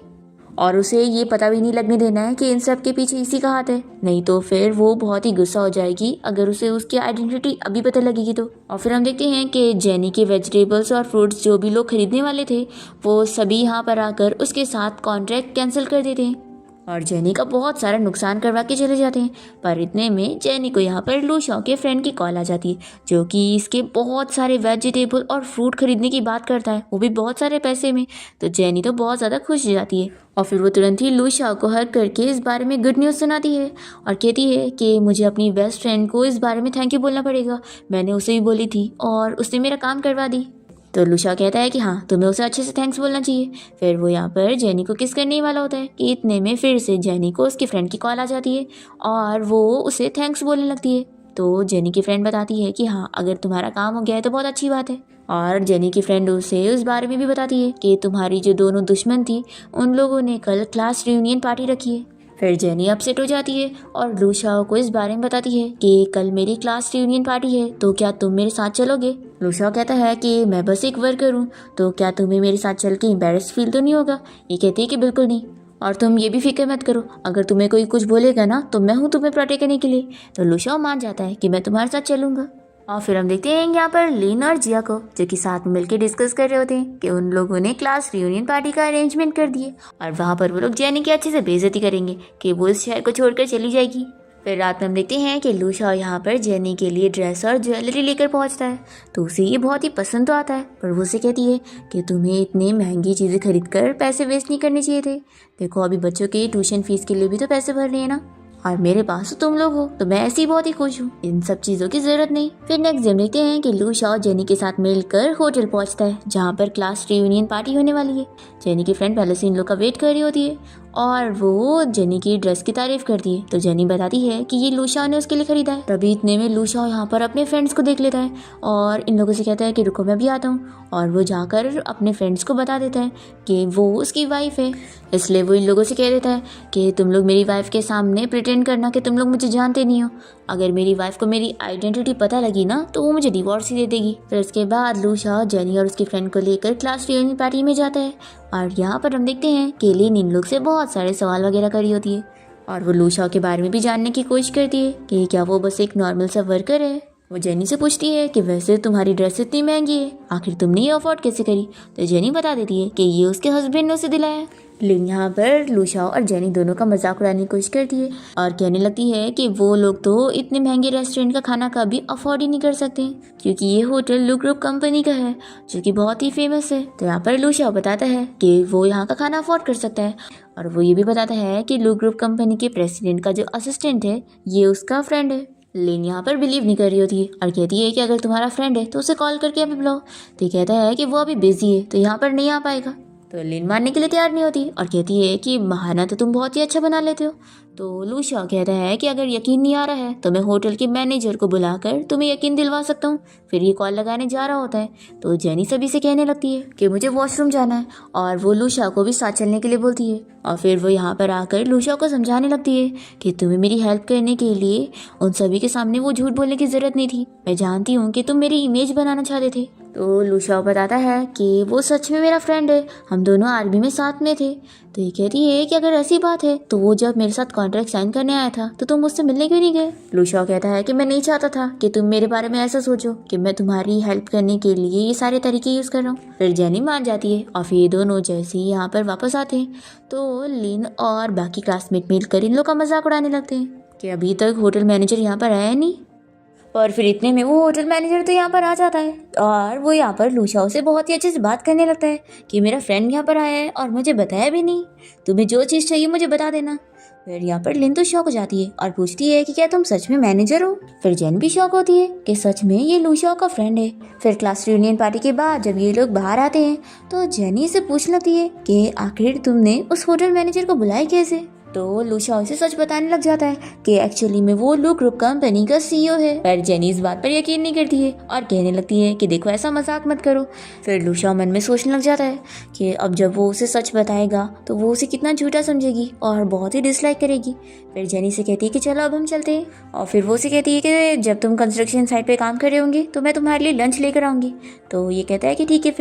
और उसे ये पता भी नहीं लगने देना है कि इन सब के पीछे इसी का हाथ है, नहीं तो फिर वो बहुत ही गुस्सा हो जाएगी अगर उसे उसकी आइडेंटिटी अभी पता लगेगी तो। और फिर हम देखते हैं कि जेनी के वेजिटेबल्स और फ्रूट्स जो भी लोग खरीदने वाले थे वो सभी यहाँ पर आकर उसके साथ कॉन्ट्रैक्ट कैंसिल कर देते हैं और जेनी का बहुत सारा नुकसान करवा के चले जाते हैं। पर इतने में जेनी को यहाँ पर लूशा के फ्रेंड की कॉल आ जाती है जो कि इसके बहुत सारे वेजिटेबल और फ्रूट खरीदने की बात करता है, वो भी बहुत सारे पैसे में। तो जेनी तो बहुत ज़्यादा खुश हो जाती है और फिर वो तुरंत ही लूशा को हक करके इस बारे में गुड न्यूज़ सुनाती है और कहती है कि मुझे अपनी बेस्ट फ्रेंड को इस बारे में थैंक यू बोलना पड़ेगा, मैंने उसे भी बोली थी और उसने मेरा काम करवा दी। तो लूशा कहता है कि हाँ तुम्हें उसे अच्छे से थैंक्स बोलना चाहिए। फिर वो यहाँ पर जेनी को किस करने वाला होता है कि इतने में फिर से जेनी को उसकी फ्रेंड की कॉल आ जाती है और वो उसे थैंक्स बोलने लगती है। तो जेनी की फ्रेंड बताती है कि हाँ अगर तुम्हारा काम हो गया है तो बहुत अच्छी बात है। और जेनी की फ्रेंड उसे उस बारे में भी बताती है कि तुम्हारी जो दोनों दुश्मन थी उन लोगों ने कल क्लास रियूनियन पार्टी रखी है। फिर जेनी अपसेट हो जाती है और लूशा को इस बारे में बताती है कि कल मेरी क्लास रियूनियन पार्टी है तो क्या तुम मेरे साथ चलोगे। लूशा कहता है कि मैं बस एक वर्कर हूँ, तो क्या तुम्हें मेरे साथ चल के एम्बेरस फील तो नहीं होगा। ये कहती है कि बिल्कुल नहीं। और तुम ये भी फिक्र मत करो, अगर तुम्हें कोई कुछ बोलेगा ना तो मैं हूँ तुम्हें प्रोटेक्ट करने के लिए। तो लुशाओ मान जाता है कि मैं तुम्हारे साथ चलूंगा। और फिर हम देखते हैं यहाँ पर लिन और जिया को, जो कि साथ में मिलकर डिस्कस कर रहे होते हैं कि उन लोगों ने क्लास रियूनियन पार्टी का अरेंजमेंट कर दिए और वहाँ पर वो लोग जेनी की अच्छे से बेइज्जती करेंगे कि वो इस शहर को छोड़कर चली जाएगी। फिर रात में हम देखते हैं कि लुशाओ यहाँ पर जेनी के लिए ड्रेस और ज्वेलरी लेकर पहुँचता है। तो उसे ये बहुत ही पसंद तो आता है, पर वो उसे कहती है कि तुम्हें इतनी महंगी चीज़ें खरीद कर पैसे वेस्ट नहीं करने चाहिए थे। देखो अभी बच्चों के ट्यूशन फीस के लिए भी तो पैसे भरने हैं ना, और मेरे पास तो तुम लोग हो, तो मैं ऐसे ही बहुत ही खुश हूँ, इन सब चीज़ों की जरूरत नहीं। फिर नेक्स्ट डे देखते हैं कि लुशाओ जेनी के साथ मिलकर होटल पहुँचता है जहाँ पर क्लास रियूनियन पार्टी होने वाली है। जेनी की फ्रेंड पहले से इन लोग का वेट कर रही होती है और वो जेनी की ड्रेस की तारीफ करती है। तो जेनी बताती है कि ये लुशाओ ने उसके लिए खरीदा है। तभी इतने में लुशाओ यहाँ पर अपने फ्रेंड्स को देख लेता है और इन लोगों से कहता है कि रुको मैं भी आता हूँ, और वो जाकर अपने फ्रेंड्स को बता देता है कि वो उसकी वाइफ है। इसलिए वो इन लोगों से कह देता है कि तुम लोग मेरी वाइफ के सामने प्रिटेंड करना कि तुम लोग मुझे जानते नहीं हो। अगर मेरी वाइफ को मेरी आइडेंटिटी पता लगी ना तो वो मुझे डिवोर्स ही दे देगी। फिर इसके बाद लुशाओ जेनी और उसकी फ्रेंड को लेकर क्लास रियूनियन पार्टी में जाता है और यहाँ पर हम देखते हैं कि लिन इन लोग से बहुत सारे सवाल वगैरह करी होती है और वो लुशाओ के बारे में भी जानने की कोशिश करती है कि क्या वो बस एक नॉर्मल सा वर्कर है। वो जेनी से पूछती है कि वैसे तुम्हारी ड्रेस इतनी महंगी है, आखिर तुमने ये अफोर्ड कैसे करी। तो जेनी बता देती है कि ये उसके हस्बैंड ने उसे दिलाया। लिन यहाँ पर लुशाओ और जेनी दोनों का मजाक उड़ाने की कोशिश करती है और कहने लगती है कि वो लोग तो इतने महंगे रेस्टोरेंट का खाना कभी अफोर्ड ही नहीं कर सकते, क्योंकि ये होटल लू ग्रुप कंपनी का है जो कि बहुत ही फेमस है। तो यहाँ पर लुशाओ बताता है कि वो यहाँ का खाना अफोर्ड कर सकता है, और वो ये भी बताता है कि लू ग्रुप कंपनी के प्रेसिडेंट का जो असिस्टेंट है ये उसका फ्रेंड है। लिन यहाँ पर बिलीव नहीं कर रही होती है और कहती है कि अगर तुम्हारा फ्रेंड है तो उसे कॉल करके अभी बुलाओ। तो कहता है कि वो अभी बिजी है तो यहाँ पर नहीं आ पाएगा। तो लिन मानने के लिए तैयार नहीं होती और कहती है कि बहाना तो तुम बहुत ही अच्छा बना लेते हो। तो लुशाओ कहता है कि अगर यकीन नहीं आ रहा है तो मैं होटल के मैनेजर को बुलाकर तुम्हें यकीन दिलवा सकता हूँ। फिर ये कॉल लगाने जा रहा होता है तो जेनी सभी से कहने लगती है कि मुझे वॉशरूम जाना है, और वो लुशाओ को भी साथ चलने के लिए बोलती है। और फिर वो यहाँ पर आकर लुशाओ को समझाने लगती है कि तुम्हें मेरी हेल्प करने के लिए उन सभी के सामने वो झूठ बोलने की ज़रूरत नहीं थी। मैं जानती हूँ कि तुम मेरी इमेज बनाना चाहते थे। तो लुशाओ बताता है कि वो सच में मेरा फ्रेंड है, हम दोनों आर्मी में साथ में थे। तो ये कहती है कि अगर ऐसी बात है तो वो जब मेरे साथ कॉन्ट्रैक्ट साइन करने आया था तो तुम मुझसे मिलने क्यों नहीं गए। लुशाओ कहता है कि मैं नहीं चाहता था कि तुम मेरे बारे में ऐसा सोचो कि मैं तुम्हारी हेल्प करने के लिए ये सारे तरीके यूज़ कर रहा हूँ। फिर जेनी मान जाती है और फिर ये दोनों जैसे ही यहाँ पर वापस आते हैं तो लिन और बाकी क्लासमेट मिलकर इन लोग का मजाक उड़ाने लगते हैं कि अभी तक होटल मैनेजर यहाँ पर आया नहीं। और फिर इतने में वो होटल मैनेजर तो यहाँ पर आ जाता है और वो यहाँ पर लुशाओ से बहुत ही अच्छे से बात करने लगता है कि मेरा फ्रेंड यहाँ पर आया है और मुझे बताया भी नहीं, तुम्हें जो चीज़ चाहिए मुझे बता देना। फिर यहाँ पर लिन तो शॉक हो जाती है और पूछती है कि क्या तुम सच में मैनेजर हो। फिर जेन भी शॉक होती है कि सच में ये लुशाओ का फ्रेंड है। फिर क्लास रियूनियन पार्टी के बाद जब ये लोग बाहर आते हैं तो जेनी से पूछने लगती है कि आखिर तुमने उस होटल मैनेजर को बुलाया कैसे। तो लुशाओ से सच बताने लग जाता है कि एक्चुअली में वो लू ग्रुप कंपनी का सीईओ है। पर जेनी इस बात पर यकीन नहीं करती है और कहने लगती है कि देखो ऐसा मजाक मत करो। फिर लुशाओ मन में सोचने लग जाता है कि अब जब वो उसे सच बताएगा तो वो उसे कितना झूठा समझेगी और बहुत ही डिसलाइक करेगी। फिर जेनी से कहती है कि चलो अब हम चलते हैं, और फिर वो उसे कहती है कि जब तुम कंस्ट्रक्शन साइट पे काम कर रहे होंगे तो मैं तुम्हारे लिए लंच लेकर आऊँगी। तो ये कहता है कि ठीक है।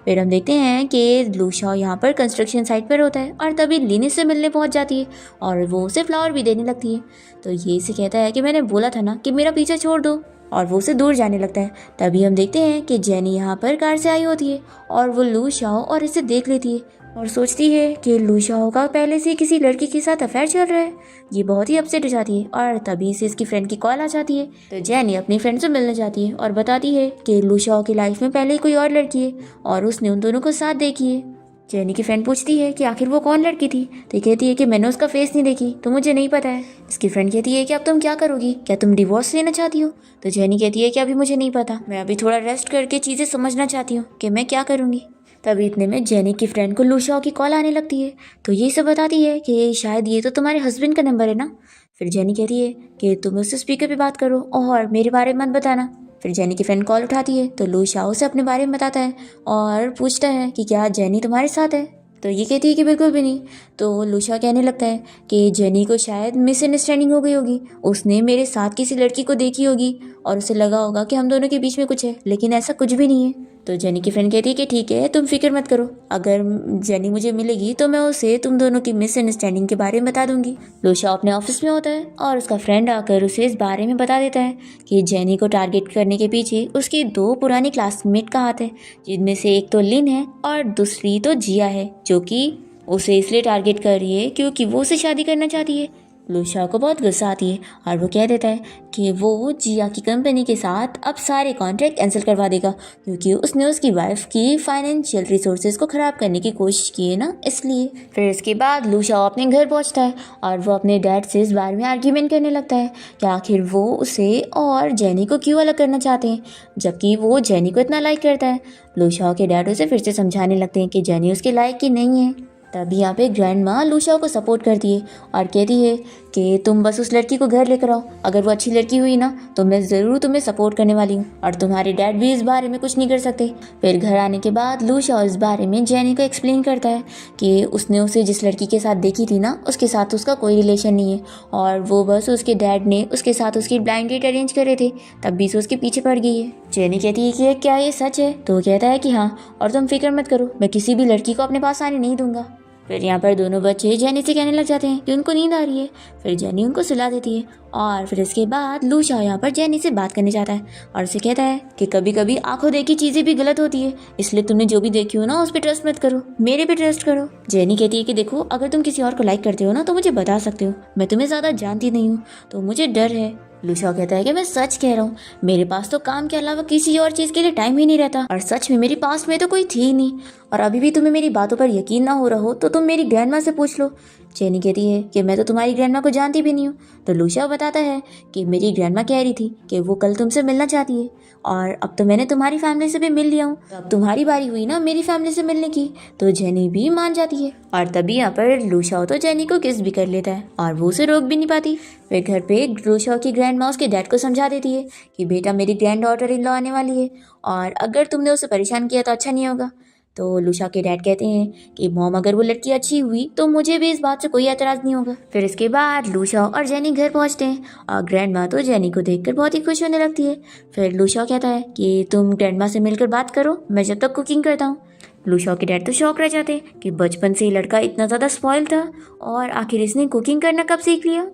फिर हम देखते हैं कि लुशाओ यहाँ पर कंस्ट्रक्शन साइट पर होता है और तभी लिन से मिलने पहुँच जाती है और वो उसे फ्लावर भी देने लगती है। तो ये इसे कहता है कि मैंने बोला था ना कि मेरा पीछा छोड़ दो, और वो उसे दूर जाने लगता है। तभी हम देखते हैं कि जेनी यहाँ पर कार से आई होती है और वो लुशाओ और इसे देख लेती है और सोचती है कि लुशाओ का पहले से किसी लड़की के साथ अफेयर चल रहा है। ये बहुत ही अपसेट हो जाती है और तभी से इसकी फ्रेंड की कॉल आ जाती है। तो जेनी अपनी फ्रेंड से मिलने जाती है और बताती है कि लुशाओ की लाइफ में पहले ही कोई और लड़की है और उसने उन दोनों को साथ देखी है। जेनी की फ्रेंड पूछती है कि आखिर वो कौन लड़की थी। तो कहती है कि मैंने उसका फेस नहीं देखी तो मुझे नहीं पता है। इसकी फ्रेंड कहती है कि अब तुम क्या करोगी, क्या तुम डिवोर्स लेना चाहती हो। तो जेनी कहती है कि अभी मुझे नहीं पता, मैं अभी थोड़ा रेस्ट करके चीज़ें समझना चाहती हूँ कि मैं क्या करूँगी। तभी इतने में जेनी की फ्रेंड को लुशाओ की कॉल आने लगती है। तो ये सब बताती है कि शायद ये तो तुम्हारे हस्बैंड का नंबर है ना। फिर जेनी कहती है कि तुम उससे स्पीकर पे बात करो और मेरे बारे में मत बताना। फिर जेनी की फ्रेंड कॉल उठाती है तो लुशाओ से अपने बारे में बताता है और पूछता है कि क्या जेनी तुम्हारे साथ है। तो ये कहती है कि बिल्कुल भी नहीं। तो लुशाओ कहने लगता है कि जेनी को शायद मिसअंडरस्टैंडिंग हो गई होगी, उसने मेरे साथ किसी लड़की को देखी होगी और उसे लगा होगा कि हम दोनों के बीच में कुछ है, लेकिन ऐसा कुछ भी नहीं है। तो जेनी की फ्रेंड कहती है कि ठीक है, तुम फिक्र मत करो, अगर जेनी मुझे मिलेगी तो मैं उसे तुम दोनों की मिसअंडरस्टैंडिंग के बारे में बता दूंगी। लूशा अपने ऑफिस में होता है और उसका फ्रेंड आकर उसे इस बारे में बता देता है कि जेनी को टारगेट करने के पीछे उसकी 2 पुरानी क्लासमेट का हाथ है, जिनमें से एक तो लिन है और दूसरी तो जिया है, जो कि उसे इसलिए टारगेट कर रही है क्योंकि वो उसे शादी करना चाहती है। लूशा को बहुत गुस्सा आती है और वो कह देता है कि वो जिया की कंपनी के साथ अब सारे कॉन्ट्रैक्ट कैंसिल करवा देगा, क्योंकि उसने उसकी वाइफ की फाइनेंशियल रिसोर्सेज को ख़राब करने की कोशिश की है ना, इसलिए। फिर इसके बाद लूशा अपने घर पहुंचता है और वो अपने डैड से इस बारे में आर्ग्यूमेंट करने लगता है कि आखिर वो उसे और जेनी को क्यों अलग करना चाहते हैं, जबकि वो जेनी को इतना लाइक करता है। लूशा के डैड उसे फिर से समझाने लगते हैं कि जेनी उसके लायक की नहीं है। तभी यहाँ पे ग्रैंड माँ लूशा को सपोर्ट करती है और कहती है कि तुम बस उस लड़की को घर लेकर आओ, अगर वो अच्छी लड़की हुई ना तो मैं ज़रूर तुम्हें सपोर्ट करने वाली हूँ और तुम्हारे डैड भी इस बारे में कुछ नहीं कर सकते। फिर घर आने के बाद लूशा इस बारे में जेनी को एक्सप्लेन करता है कि उसने उसे जिस लड़की के साथ देखी थी ना, उसके साथ उसका कोई रिलेशन नहीं है और वो बस उसके डैड ने उसके साथ उसकी ब्लाइंड डेट अरेंज करे थे, तब भी से उसके पीछे पड़ गई है। जेनी कहती है कि क्या ये सच है, तो वो कहता है कि हाँ, और तुम फिक्र मत करो, मैं किसी भी लड़की को अपने पास आने नहीं दूंगा। फिर यहाँ पर दोनों बच्चे जेनी से कहने लग जाते हैं कि उनको नींद आ रही है। फिर जेनी उनको सुला देती है और फिर इसके बाद लूशा यहाँ पर जेनी से बात करने जाता है और उसे कहता है कि कभी कभी आंखों देखी चीज़ें भी गलत होती है, इसलिए तुमने जो भी देखी हो ना उस पर ट्रस्ट मत करो, मेरे पे ट्रस्ट करो। जेनी कहती है कि देखो, अगर तुम किसी और को लाइक करते हो ना तो मुझे बता सकते हो, मैं तुम्हें ज़्यादा जानती नहीं हूँ तो मुझे डर है। लूशा कहता है कि मैं सच कह रहा हूँ, मेरे पास तो काम के अलावा किसी और चीज़ के लिए टाइम ही नहीं रहता और सच में मेरे पास में तो कोई थी ही नहीं, और अभी भी तुम्हें मेरी बातों पर यकीन ना हो रहा हो तो तुम मेरी ग्रैंड माँ से पूछ लो। जेनी कहती है कि मैं तो तुम्हारी ग्रैंड माँ को जानती भी नहीं हूँ। तो लूशा बताता है कि मेरी ग्रैंड माँ कह रही थी कि वो कल तुमसे मिलना चाहती है और अब तो मैंने तुम्हारी फैमिली से भी मिल लिया हूँ, तो अब तुम्हारी बारी हुई ना मेरी फैमिली से मिलने की। तो जेनी भी मान जाती है और तभी यहाँ पर लूशा तो जेनी को किस भी कर लेता है और वो उसे रोक भी नहीं पाती। फिर घर पे लूशा की ग्रैंड माँ उसके डैड को समझा देती है कि बेटा, मेरी ग्रैंड डॉटर इन लॉ आने वाली है और अगर तुमने उसे परेशान किया तो अच्छा नहीं होगा। तो लूशा के डैड कहते हैं कि मॉम, अगर वो लड़की अच्छी हुई तो मुझे भी इस बात से कोई एतराज़ नहीं होगा। फिर इसके बाद लूशा और जेनी घर पहुंचते हैं और ग्रैंड माँ तो जेनी को देखकर बहुत ही खुश होने लगती है। फिर लूशा कहता है कि तुम ग्रैंड माँ से मिलकर बात करो, मैं जब तक कुकिंग करता हूँ। लूशा के डैड तो शौक रह जाते हैं कि बचपन से ही लड़का इतना ज़्यादा स्पॉइल था और आखिर इसने कुकिंग करना कब सीख लिया।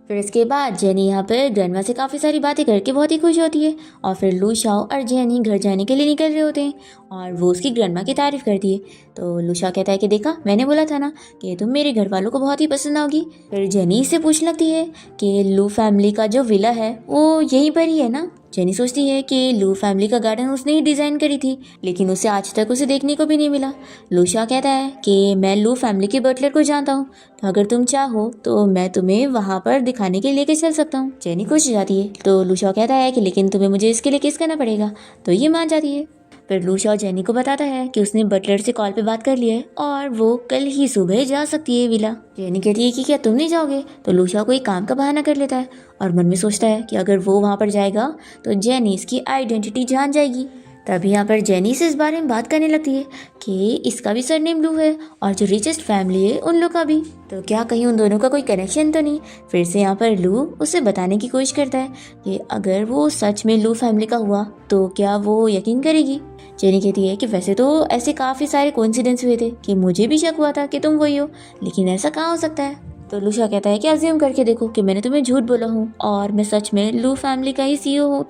फिर इसके बाद जेनी यहाँ पर ग्रैंडमा से काफ़ी सारी बातें करके बहुत ही खुश होती है और फिर लूशा और जेनी घर जाने के लिए निकल रहे होते हैं और वो उसकी ग्रैंडमा की तारीफ़ करती है। तो लूशा कहता है कि देखा, मैंने बोला था ना कि तुम मेरे घर वालों को बहुत ही पसंद आओगी। फिर जेनी इससे पूछने लगती है कि लू फैमिली का जो विला है वो यहीं पर ही है ना। जेनी सोचती है कि लू फैमिली का गार्डन उसने ही डिज़ाइन करी थी, लेकिन उसे आज तक उसे देखने को भी नहीं मिला। लूशा कहता है कि मैं लू फैमिली के बटलर को जानता हूँ, तो अगर तुम चाहो तो मैं तुम्हें वहाँ पर दिखाने के लिए लेके चल सकता हूँ। जेनी खुश हो जाती है। तो लूशा कहता है कि लेकिन तुम्हें मुझे इसके लिए किस करना पड़ेगा, तो ये मान जाती है। फिर लूशा जेनी को बताता है कि उसने बटलर से कॉल पे बात कर ली है और वो कल ही सुबह जा सकती है विला। जेनी कहती है कि क्या तुम नहीं जाओगे, तो लूशा कोई काम का बहाना कर लेता है और मन में सोचता है कि अगर वो वहाँ पर जाएगा तो जेनी इसकी आइडेंटिटी जान जाएगी। तभी यहाँ पर जेनी से इस बारे में बात करने लगती है कि इसका भी सरनेम लू है और जो रिचेस्ट फैमिली है उन लोग का भी, तो क्या कहीं उन दोनों का कोई कनेक्शन तो नहीं। फिर से यहाँ पर लू उसे बताने की कोशिश करता है कि अगर वो सच में लू फैमिली का हुआ तो क्या वो यकीन करेगी। जेनी कहती है कि वैसे तो ऐसे काफ़ी सारे कोइंसिडेंस हुए थे कि मुझे भी शक हुआ था कि तुम वही हो, लेकिन ऐसा कहाँ हो सकता है। तो लूशा कहता है कि अज्यूम करके देखो कि मैंने तुम्हें झूठ बोला हूँ और मैं सच में लू फैमिली का ही CEO हूँ,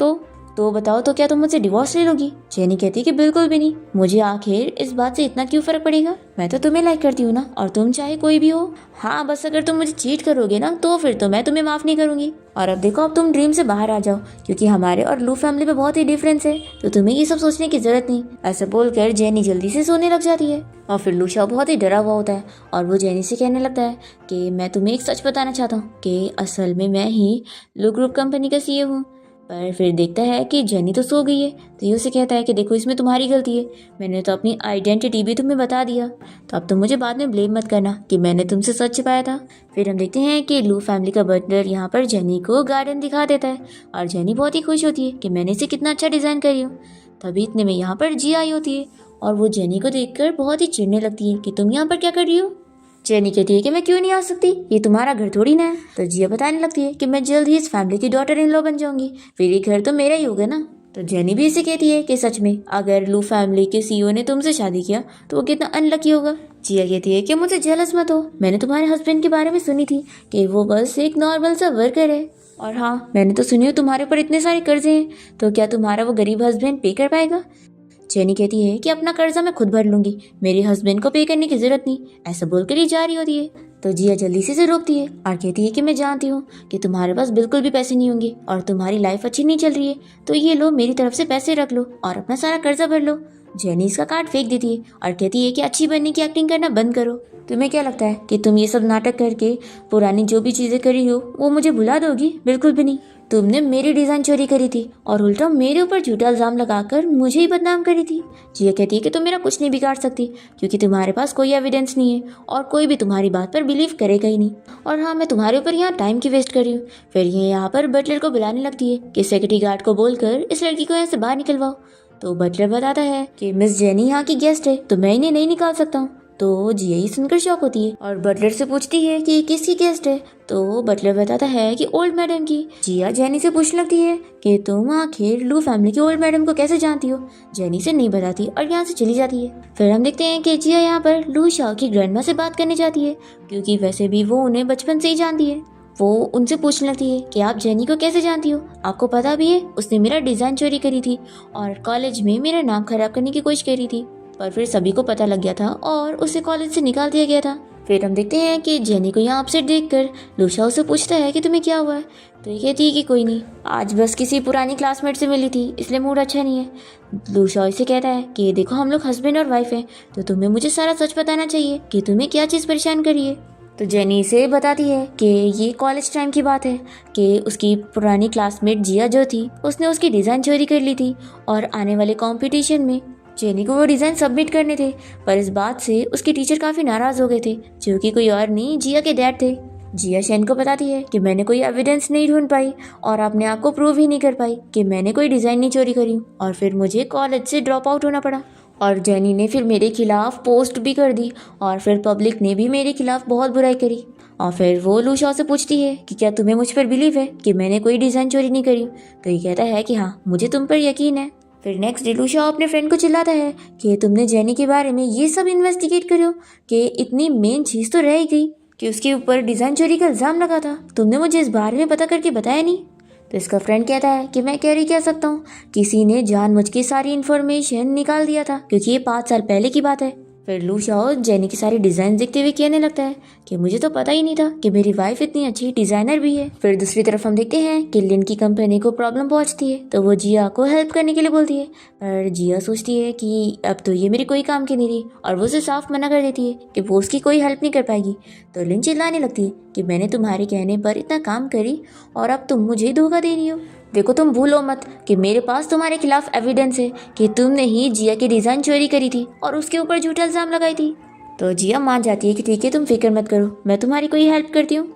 तो बताओ, तो क्या तुम मुझसे डिवोर्स ले लोगी। जेनी कहती है कि बिल्कुल भी नहीं, मुझे आखिर इस बात से इतना क्यों फर्क पड़ेगा, मैं तो तुम्हें लाइक करती हूँ ना, और तुम चाहे कोई भी हो। हाँ, बस अगर तुम मुझे चीट करोगे ना तो फिर तो मैं तुम्हें माफ़ नहीं करूँगी। और अब देखो, अब तुम ड्रीम से बाहर आ जाओ, क्योंकि हमारे और लू फैमिली में बहुत ही डिफरेंस है, तो तुम्हें ये सब सोचने की जरूरत नहीं। ऐसा बोलकर जेनी जल्दी से सोने लग जाती है और फिर लूशा बहुत ही डरा हुआ होता है और वो जेनी से कहने लगता है कि मैं तुम्हें एक सच बताना चाहता हूँ कि असल में मैं ही लू ग्रुप कंपनी का CEO हूँ। पर फिर देखता है कि जेनी तो सो गई है, तो ये उसे कहता है कि देखो, इसमें तुम्हारी गलती है, मैंने तो अपनी आइडेंटिटी भी तुम्हें बता दिया, तो अब तुम मुझे बाद में ब्लेम मत करना कि मैंने तुमसे सच छिपाया था। फिर हम देखते हैं कि लू फैमिली का बटलर यहाँ पर जेनी को गार्डन दिखा देता है और जेनी बहुत ही खुश होती है कि मैंने इसे कितना अच्छा डिज़ाइन करी हूँ। तभी इतने में यहाँ पर जिया आई होती है और वो जेनी को देखकर बहुत ही चिढ़ने लगती है कि तुम यहाँ पर क्या कर रही हो। जेनी कहती है कि मैं क्यों नहीं आ सकती, ये तुम्हारा घर थोड़ी ना है। तो जिया बताने लगती है कि मैं जल्द ही इस फैमिली की डॉटर इन लॉ बन जाऊंगी, फिर ये घर तो मेरा ही होगा ना। तो जेनी भी इसे कहती है कि सच में अगर लू फैमिली के सीईओ ने तुमसे शादी किया तो वो कितना अनलकी होगा। जिया कहती है कि मुझे जेलस मत हो, मैंने तुम्हारे हस्बैंड के बारे में सुनी थी कि वो बस एक नॉर्मल सा वर्कर है, और हाँ मैंने तो सुनी हो तुम्हारे ऊपर इतने सारे कर्जे हैं, तो क्या तुम्हारा वो गरीब हस्बैंड पे कर पाएगा। जेनी कहती है कि अपना कर्जा मैं खुद भर लूंगी, मेरे हस्बैंड को पे करने की जरूरत नहीं। ऐसा बोलकर ही जा रही होती है। तो जिया जल्दी से रोकती है और कहती है कि मैं जानती हूँ कि तुम्हारे पास बिल्कुल भी पैसे नहीं होंगे और तुम्हारी लाइफ अच्छी नहीं चल रही है, तो ये लो मेरी तरफ से पैसे रख लो और अपना सारा कर्जा भर लो। जेनी इसका कार्ड फेंक देती है और कहती है कि अच्छी बनने की एक्टिंग करना बंद करो। तुम्हें क्या लगता है कि तुम ये सब नाटक करके पुरानी जो भी चीजें करी हो वो मुझे भुला दोगी? बिल्कुल भी नहीं। तुमने मेरी डिजाइन चोरी करी थी और उल्टा मेरे ऊपर झूठा इल्जाम लगाकर मुझे ही बदनाम करी थी। जिया कहती है कि तुम मेरा कुछ नहीं बिगाड़ सकती क्योंकि तुम्हारे पास कोई एविडेंस नहीं है और कोई भी तुम्हारी बात पर बिलीव करेगा ही नहीं। और हाँ मैं तुम्हारे ऊपर यहाँ टाइम की वेस्ट कर रही हूँ। फिर ये यहाँ पर बटलर को बुलाने लगती है कि सिक्योरिटी गार्ड को बोलकर इस लड़की को यहाँ से बाहर निकलवाओ। तो बटलर बताता है कि मिस जेनी यहाँ की गेस्ट है तो मैं इन्हें नहीं निकाल सकता हूँ। तो जिया ही सुनकर शॉक होती है और बटलर से पूछती है कि किसकी गेस्ट है। तो बटलर बताता है कि ओल्ड मैडम की। जिया जेनी से पूछने लगती है कि तुम आखिर लू फैमिली की ओल्ड मैडम को कैसे जानती हो। जेनी से नहीं बताती और यहाँ से चली जाती है। फिर हम देखते हैं कि जिया यहाँ पर लू शाओ की ग्रैंडमा से बात करने जाती है क्योंकि वैसे भी वो उन्हें बचपन से ही जानती है। वो उनसे पूछने लगती है कि आप जेनी को कैसे जानती हो, आपको पता भी है उसने मेरा डिजाइन चोरी करी थी और कॉलेज में मेरा नाम खराब करने की कोशिश करी थी, पर फिर सभी को पता लग गया था और उसे कॉलेज से निकाल दिया गया था। फिर हम देखते हैं कि जेनी को यहाँ अपसेट देखकर लूशा उसे पूछता है कि तुम्हें क्या हुआ है। तो ये कहती है कि कोई नहीं, आज बस किसी पुरानी क्लासमेट से मिली थी इसलिए मूड अच्छा नहीं है। लूशा इसे कहता है कि देखो हम लोग हस्बैंड और वाइफ हैं तो तुम्हें मुझे सारा सच बताना चाहिए कि तुम्हें क्या चीज़ परेशान करी है। तो जेनी से बताती है कि ये कॉलेज टाइम की बात है कि उसकी पुरानी क्लासमेट जिया जो थी उसने उसकी डिज़ाइन चोरी कर ली थी और आने वाले कंपटीशन में जेनी को वो डिज़ाइन सबमिट करने थे, पर इस बात से उसके टीचर काफ़ी नाराज़ हो गए थे जो कि कोई और नहीं जिया के डैड थे। जिया शेन को बताती है कि मैंने कोई एविडेंस नहीं ढूंढ पाई और अपने आप को प्रूव ही नहीं कर पाई कि मैंने कोई डिज़ाइन नहीं चोरी करी और फिर मुझे कॉलेज से ड्रॉप आउट होना पड़ा। और जेनी ने फिर मेरे खिलाफ पोस्ट भी कर दी और फिर पब्लिक ने भी मेरे खिलाफ बहुत बुराई करी। और फिर वो लूशा से पूछती है कि क्या तुम्हें मुझ पर बिलीव है कि मैंने कोई डिज़ाइन चोरी नहीं करी। तो ये कहता है कि हाँ मुझे तुम पर यकीन है। फिर नेक्स्ट डे लूशा अपने फ्रेंड को चिल्लाता है कि तुमने जेनी के बारे में ये सब इन्वेस्टिगेट करो कि इतनी मेन चीज़ तो रह ही गई कि उसके ऊपर डिज़ाइन चोरी का इल्ज़ाम लगा था, तुमने मुझे इस बारे में पता करके बताया नहीं। तो इसका फ्रेंड कहता है कि मैं कैरी कर सकता हूँ, किसी ने जानबूझ के सारी इन्फॉर्मेशन निकाल दिया था क्योंकि ये 5 साल पहले की बात है। फिर लू शाओ जेनी की सारी डिज़ाइन देखते हुए कहने लगता है कि मुझे तो पता ही नहीं था कि मेरी वाइफ इतनी अच्छी डिज़ाइनर भी है। फिर दूसरी तरफ हम देखते हैं कि लिन की कंपनी को प्रॉब्लम पहुंचती है तो वो जिया को हेल्प करने के लिए बोलती है, पर जिया सोचती है कि अब तो ये मेरी कोई काम की नहीं रही और वो उसे साफ मना कर देती है कि वो उसकी कोई हेल्प नहीं कर पाएगी। तो लिन चिल्लाने लगती है कि मैंने तुम्हारे कहने पर इतना काम करी और अब तुम मुझे धोखा दे रही हो। देखो तुम भूलो मत कि मेरे पास तुम्हारे खिलाफ एविडेंस है कि तुमने ही जिया की डिज़ाइन चोरी करी थी और उसके ऊपर झूठा इल्ज़ाम लगाई थी। तो जिया मान जाती है कि ठीक है तुम फिक्र मत करो, मैं तुम्हारी कोई हेल्प करती हूँ।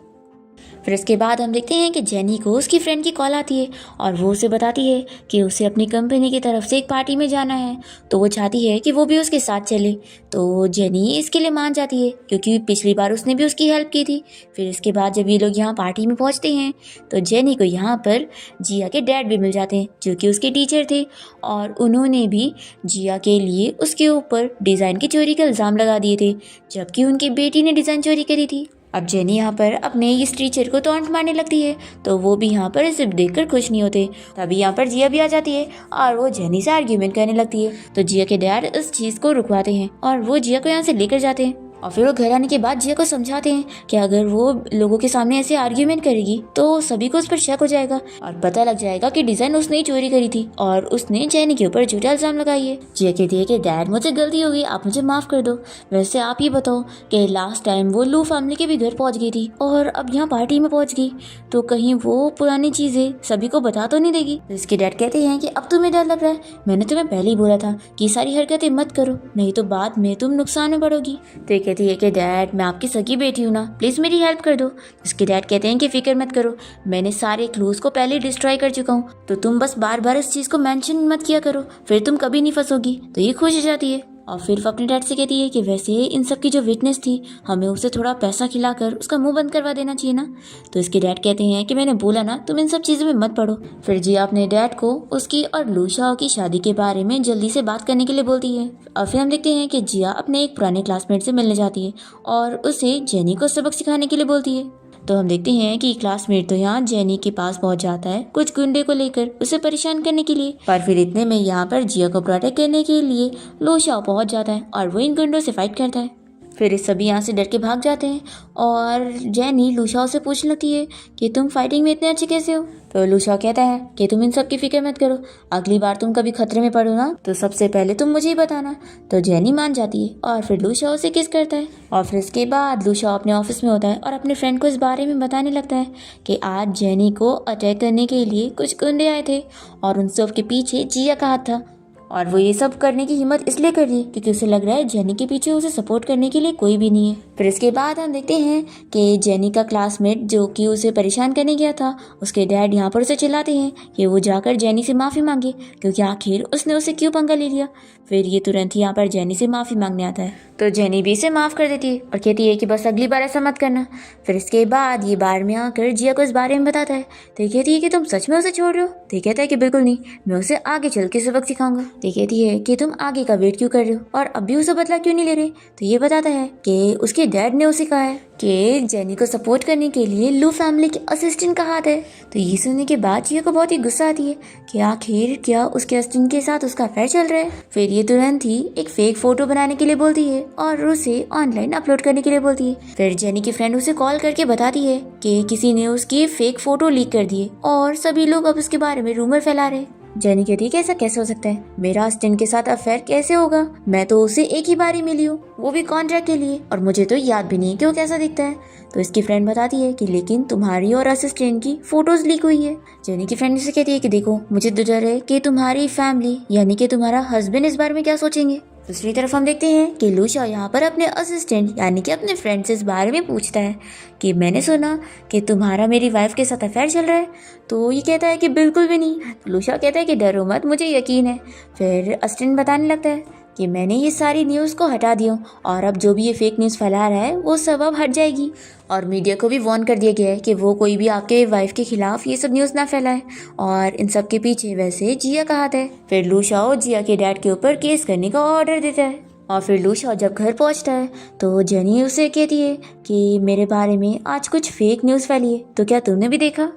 फिर इसके बाद हम देखते हैं कि जेनी को उसकी फ्रेंड की कॉल आती है और वो उसे बताती है कि उसे अपनी कंपनी की तरफ से एक पार्टी में जाना है, तो वो चाहती है कि वो भी उसके साथ चले। तो जेनी इसके लिए मान जाती है क्योंकि पिछली बार उसने भी उसकी हेल्प की थी। फिर इसके बाद जब ये लोग यहाँ पार्टी में पहुँचते हैं तो जेनी को यहाँ पर जिया के डैड भी मिल जाते हैं जो कि उसके टीचर थे और उन्होंने भी जिया के लिए उसके ऊपर डिज़ाइन की चोरी का इल्ज़ाम लगा दिए थे जबकि उनकी बेटी ने डिज़ाइन चोरी करी थी। अब जेनी यहाँ पर अपने इस टीचर को टॉन्ट मारने लगती है तो वो भी यहाँ पर इसे देखकर खुश नहीं होते। तभी यहाँ पर जिया भी आ जाती है और वो जेनी से आर्ग्यूमेंट करने लगती है। तो जिया के डैड इस चीज़ को रुकवाते हैं और वो जिया को यहाँ से लेकर जाते हैं और फिर वो घर आने के बाद जिया को समझाते हैं कि अगर वो लोगों के सामने ऐसे आर्ग्यूमेंट करेगी तो सभी को उस पर शक हो जाएगा और पता लग जाएगा कि डिज़ाइन उसने ही चोरी करी थी और उसने जेनी के ऊपर झूठा इल्ज़ाम लगाई है। जिया कहती है कि डैड मुझे गलती हो गई, आप मुझे माफ़ कर दो। वैसे आप ये बताओ कि लास्ट टाइम वो लू फैमिली के भी घर पहुँच गई थी और अब यहाँ पार्टी में पहुँच गई तो कहीं वो पुरानी चीज़ें सभी को बता तो नहीं देगी। तो इसके डैड कहते हैं कि अब तुम्हें डर लग रहा है, मैंने तुम्हें पहले ही बोला था कि सारी हरकतें मत करो नहीं तो बाद में तुम नुकसान में पड़ोगी। तो ये कहती है कि डैड मैं आपकी सगी बेटी हूँ ना, प्लीज़ मेरी हेल्प कर दो। इसके डैड कहते हैं कि फिक्र मत करो, मैंने सारे क्लूज को पहले डिस्ट्रॉय कर चुका हूँ तो तुम बस बार बार इस चीज़ को मेंशन मत किया करो, फिर तुम कभी नहीं फंसोगी। तो ये खुश हो जाती है। और फिर वो अपने डैड से कहती है कि वैसे इन सब की जो विटनेस थी हमें उसे थोड़ा पैसा खिलाकर उसका मुंह बंद करवा देना चाहिए ना। तो इसके डैड कहते हैं कि मैंने बोला ना तुम इन सब चीज़ों में मत पड़ो। फिर जिया अपने डैड को उसकी और लू शाओ की शादी के बारे में जल्दी से बात करने के लिए बोलती है। और फिर हम देखते हैं कि जिया अपने एक पुराने क्लासमेट से मिलने जाती है और उसे जेनी को सबक सिखाने के लिए बोलती है। तो हम देखते हैं कि क्लासमेट तो यहाँ जेनी के पास पहुंच जाता है कुछ गुंडे को लेकर उसे परेशान करने के लिए। पर फिर इतने में यहाँ पर जिया को प्रोटेक्ट करने के लिए लू शाओ पहुंच जाता है और वो इन गुंडों से फाइट करता है। फिर इस सभी यहाँ से डर के भाग जाते हैं और जेनी लू शाओ से पूछने लगती है कि तुम फाइटिंग में इतने अच्छे कैसे हो। तो लू शाओ कहता है कि तुम इन सब की फिक्र मत करो, अगली बार तुम कभी खतरे में पड़ो ना तो सबसे पहले तुम मुझे ही बताना। तो जेनी मान जाती है और फिर लू शाओ से किस करता है। और फिर इसके बाद लू शाओ अपने ऑफिस में होता है और अपने फ्रेंड को इस बारे में बताने लगता है कि आज जेनी को अटैक करने के लिए कुछ गुंडे आए थे और उन सब के पीछे जिया का हाथ था। और वो ये सब करने की हिम्मत इसलिए कर रही है क्योंकि उसे लग रहा है जेनी के पीछे उसे सपोर्ट करने के लिए कोई भी नहीं है। फिर इसके बाद हम देखते हैं कि जेनी का क्लासमेट जो कि उसे परेशान करने गया था उसके डैड यहाँ पर उसे चिल्लाते हैं कि वो जाकर जेनी से माफ़ी मांगे क्योंकि आखिर उसने उसे क्यों पंगा ले लिया। फिर ये तुरंत ही यहाँ पर जेनी से माफ़ी मांगने आता है तो जेनी भी इसे माफ़ कर देती है और कहती है कि बस अगली बार ऐसा मत करना। फिर इसके बाद ये बार में आकर जिया को इस बारे में बताता है तो कहती है कि तुम सच में उसे छोड़ रहे हो। तो कहता है कि बिल्कुल नहीं, मैं उसे आगे चल के सबक सिखाऊंगा। तो कहती है कि तुम आगे का वेट क्यों कर रहे हो और अभी उसे बदला क्यों नहीं ले रहे। तो ये बताता है कि उसके डैड ने उसे कहा है कि जेनी को सपोर्ट करने के लिए लू फैमिली के असिस्टेंट का हाथ है। तो ये सुनने के बाद जिया को बहुत ही गुस्सा आती है कि आखिर क्या उसके असिस्टेंट के साथ उसका अफेयर चल रहा है। फिर ये तुरंत ही एक फेक फोटो बनाने के लिए बोलती है और उसे ऑनलाइन अपलोड करने के लिए बोलती है। फिर जेनी की फ्रेंड उसे कॉल करके बताती है कि किसी ने उसकी फेक फोटो लीक कर दी है और सभी लोग अब उसके बारे में रूमर फैला रहे हैं। जेनी कहती है कि ऐसा कैसे हो सकता है, मेरा असिस्टेंट के साथ अफेयर कैसे होगा, मैं तो उसे एक ही बार ही मिली हूँ वो भी कॉन्ट्रैक्ट के लिए और मुझे तो याद भी नहीं कि वो कैसा दिखता है। तो इसकी फ्रेंड बताती है कि लेकिन तुम्हारी और असिस्टेंट की फोटोज लीक हुई है। जेनी की फ्रेंड से कहती है कि देखो मुझे तो डर है कि तुम्हारी फैमिली यानी कि तुम्हारा हस्बैंड इस बारे में क्या सोचेंगे। दूसरी तरफ हम देखते हैं कि लू शाओ यहाँ पर अपने असिस्टेंट यानी कि अपने फ्रेंड से इस बारे में पूछता है कि मैंने सुना कि तुम्हारा मेरी वाइफ के साथ अफेयर चल रहा है। तो ये कहता है कि बिल्कुल भी नहीं। तो लू शाओ कहता है कि डरो मत, मुझे यकीन है। फिर असिस्टेंट बताने लगता है कि मैंने ये सारी न्यूज़ को हटा दिया और अब जो भी ये फेक न्यूज़ फैला रहा है वो सब अब हट जाएगी और मीडिया को भी वार्न कर दिया गया है कि वो कोई भी आपके वाइफ के खिलाफ ये सब न्यूज़ ना फैलाए और इन सब के पीछे वैसे जिया का हाथ है। फिर लू शाओ जिया के डैड के ऊपर केस करने का ऑर्डर देता है। और फिर लू शाओ जब घर पहुंचता है तो जेनी उसे कहती है कि मेरे बारे में आज कुछ फेक न्यूज़ फैली है, तो क्या तुमने भी देखा।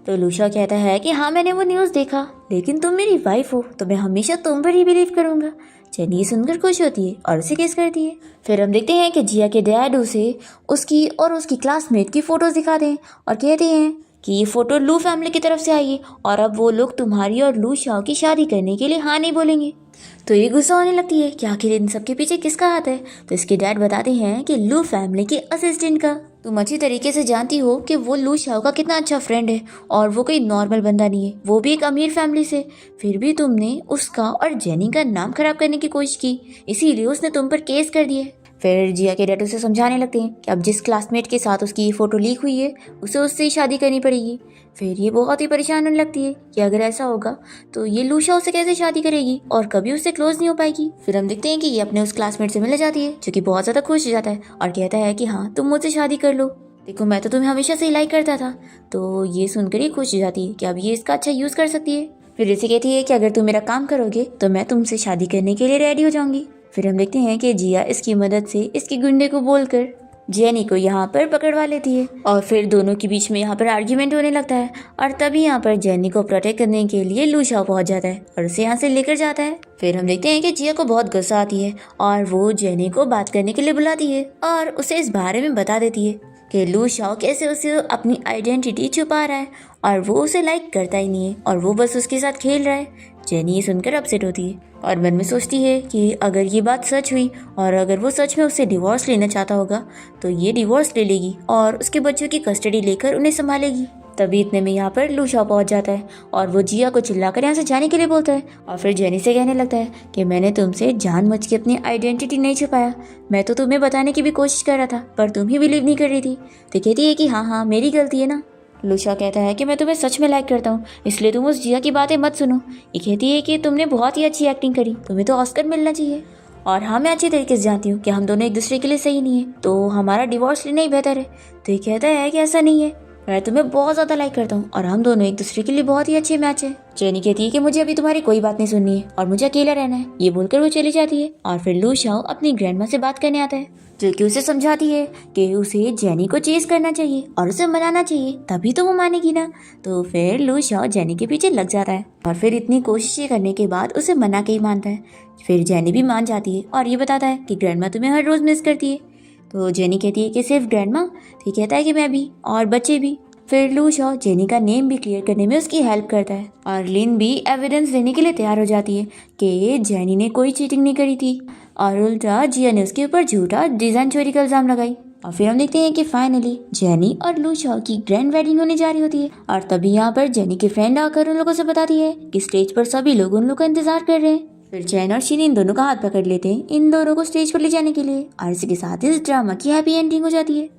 तो लू शाओ कहता है कि हाँ मैंने वो न्यूज़ देखा, लेकिन तुम मेरी वाइफ हो तो मैं हमेशा तुम पर ही बिलीव करूँगा। जेनी सुनकर खुश होती है और उसे किस करती है। फिर हम देखते हैं कि जिया के डैड उसे उसकी और उसकी क्लासमेट की फ़ोटोज़ दिखाते हैं और कहते हैं कि ये फ़ोटो लू फैमिली की तरफ से आई है और अब वो लोग तुम्हारी और लू शाओ की शादी करने के लिए हाँ नहीं बोलेंगे। तो ये गुस्सा होने लगती है कि आखिर इन सब के पीछे किसका हाथ है। तो इसके डैड बताते हैं कि लू फैमिली के असिस्टेंट का। तुम अच्छी तरीके से जानती हो कि वो लू शाओ का कितना अच्छा फ्रेंड है और वो कोई नॉर्मल बंदा नहीं है, वो भी एक अमीर फैमिली से। फिर भी तुमने उसका और जेनी का नाम खराब करने की कोशिश की, इसीलिए उसने तुम पर केस कर दिया। फिर जिया के डैड उसे समझाने लगते हैं कि अब जिस क्लासमेट के साथ उसकी ये फ़ोटो लीक हुई है उसे उससे ही शादी करनी पड़ेगी। फिर ये बहुत ही परेशान होने लगती है कि अगर ऐसा होगा तो ये लू शाओ से कैसे शादी करेगी और कभी उससे क्लोज नहीं हो पाएगी। फिर हम देखते हैं कि ये अपने उस क्लासमेट से मिलने जाती है जो कि बहुत ज़्यादा खुश हो जाता है और कहता है कि हाँ तुम मुझसे शादी कर लो, देखो मैं तो तुम्हें हमेशा से ही लाइक करता था। तो ये सुनकर ही खुश हो जाती है कि अब ये इसका अच्छा यूज़ कर सकती है। फिर इसे कहती है कि अगर तुम मेरा काम करोगे तो मैं तुमसे शादी करने के लिए रेडी हो जाऊंगी। फिर हम देखते हैं कि जिया इसकी मदद से इसके गुंडे को बोलकर जेनी को यहाँ पर पकड़वा लेती है और फिर दोनों के बीच में यहाँ पर आर्ग्यूमेंट होने लगता है और तभी यहाँ पर जेनी को प्रोटेक्ट करने के लिए लू शाओ पहुँच जाता है और उसे यहाँ से लेकर जाता है। फिर हम देखते हैं कि जिया को बहुत गुस्सा आती है और वो जेनी को बात करने के लिए बुलाती है और उसे इस बारे में बता देती है कि लू शाओ कैसे उसे अपनी आइडेंटिटी छुपा रहा है और वो उसे लाइक करता ही नहीं है और वो बस उसके साथ खेल रहा है। जेनी ये सुनकर अपसेट होती है और मन में सोचती है कि अगर ये बात सच हुई और अगर वो सच में उससे डिवोर्स लेना चाहता होगा तो ये डिवोर्स ले लेगी और उसके बच्चों की कस्टडी लेकर उन्हें संभालेगी। तभी इतने में यहाँ पर लू शाओ पहुँच जाता है और वो जिया को चिल्लाकर यहाँ से जाने के लिए बोलता है और फिर जेनी से कहने लगता है कि मैंने तुमसे जानबूझ के अपनी आइडेंटिटी नहीं छुपाया, मैं तो तुम्हें बताने की भी कोशिश कर रहा था पर तुम ही बिलीव नहीं कर रही थी। तो कहती है कि हाँ मेरी गलती है ना। लू शाओ कहता है कि मैं तुम्हें सच में लाइक करता हूँ, इसलिए तुम उस जिया की बातें मत सुनो। ये कहती है कि तुमने बहुत ही अच्छी एक्टिंग करी, तुम्हें तो ऑस्कर मिलना चाहिए। और हाँ, मैं अच्छी तरीके से जानती हूँ कि हम दोनों एक दूसरे के लिए सही नहीं है, तो हमारा डिवोर्स लेना ही बेहतर है। तो ये कहता है कि ऐसा नहीं है, मैं तुम्हें बहुत ज़्यादा लाइक करता हूँ और हम दोनों एक दूसरे के लिए बहुत ही अच्छे मैच है। जेनी कहती है कि मुझे अभी तुम्हारी कोई बात नहीं सुननी है और मुझे अकेला रहना है। ये बोलकर वो चली जाती है और फिर लू शाओ अपनी ग्रैंडमा से बात करने आता है, जो कि उसे समझाती है कि उसे जेनी को चेज करना चाहिए और उसे मनाना चाहिए, तभी तो वो मानेगी ना। तो फिर लू शाओ जेनी के पीछे लग जाता है और फिर इतनी कोशिशें करने के बाद उसे मना के ही मानता है। फिर जेनी भी मान जाती है और ये बताता है कि ग्रैंडमा तुम्हें हर रोज मिस करती है। तो जेनी कहती है कि सिर्फ ग्रैंडमा? तो कहता है कि मैं भी और बच्चे भी। फिर लू शाओ जेनी का नेम भी क्लियर करने में उसकी हेल्प करता है और लिन भी एविडेंस देने के लिए तैयार हो जाती है कि जेनी ने कोई चीटिंग नहीं करी थी और उल्टा जिया ने उसके ऊपर झूठा डिजाइन चोरी का इल्जाम लगाई। और फिर हम देखते हैं कि फाइनली जेनी और लू शाओ की ग्रैंड वेडिंग होने जा रही होती है और तभी यहाँ पर जेनी की फ्रेंड आकर उन लोगों से बताती है कि स्टेज पर सभी लोग उन लोग का इंतजार कर रहे हैं। फिर चैन और शीन इन दोनों का हाथ पकड़ लेते हैं इन दोनों को स्टेज पर ले जाने के लिए और इसी के साथ इस ड्रामा की हैप्पी एंडिंग हो जाती है।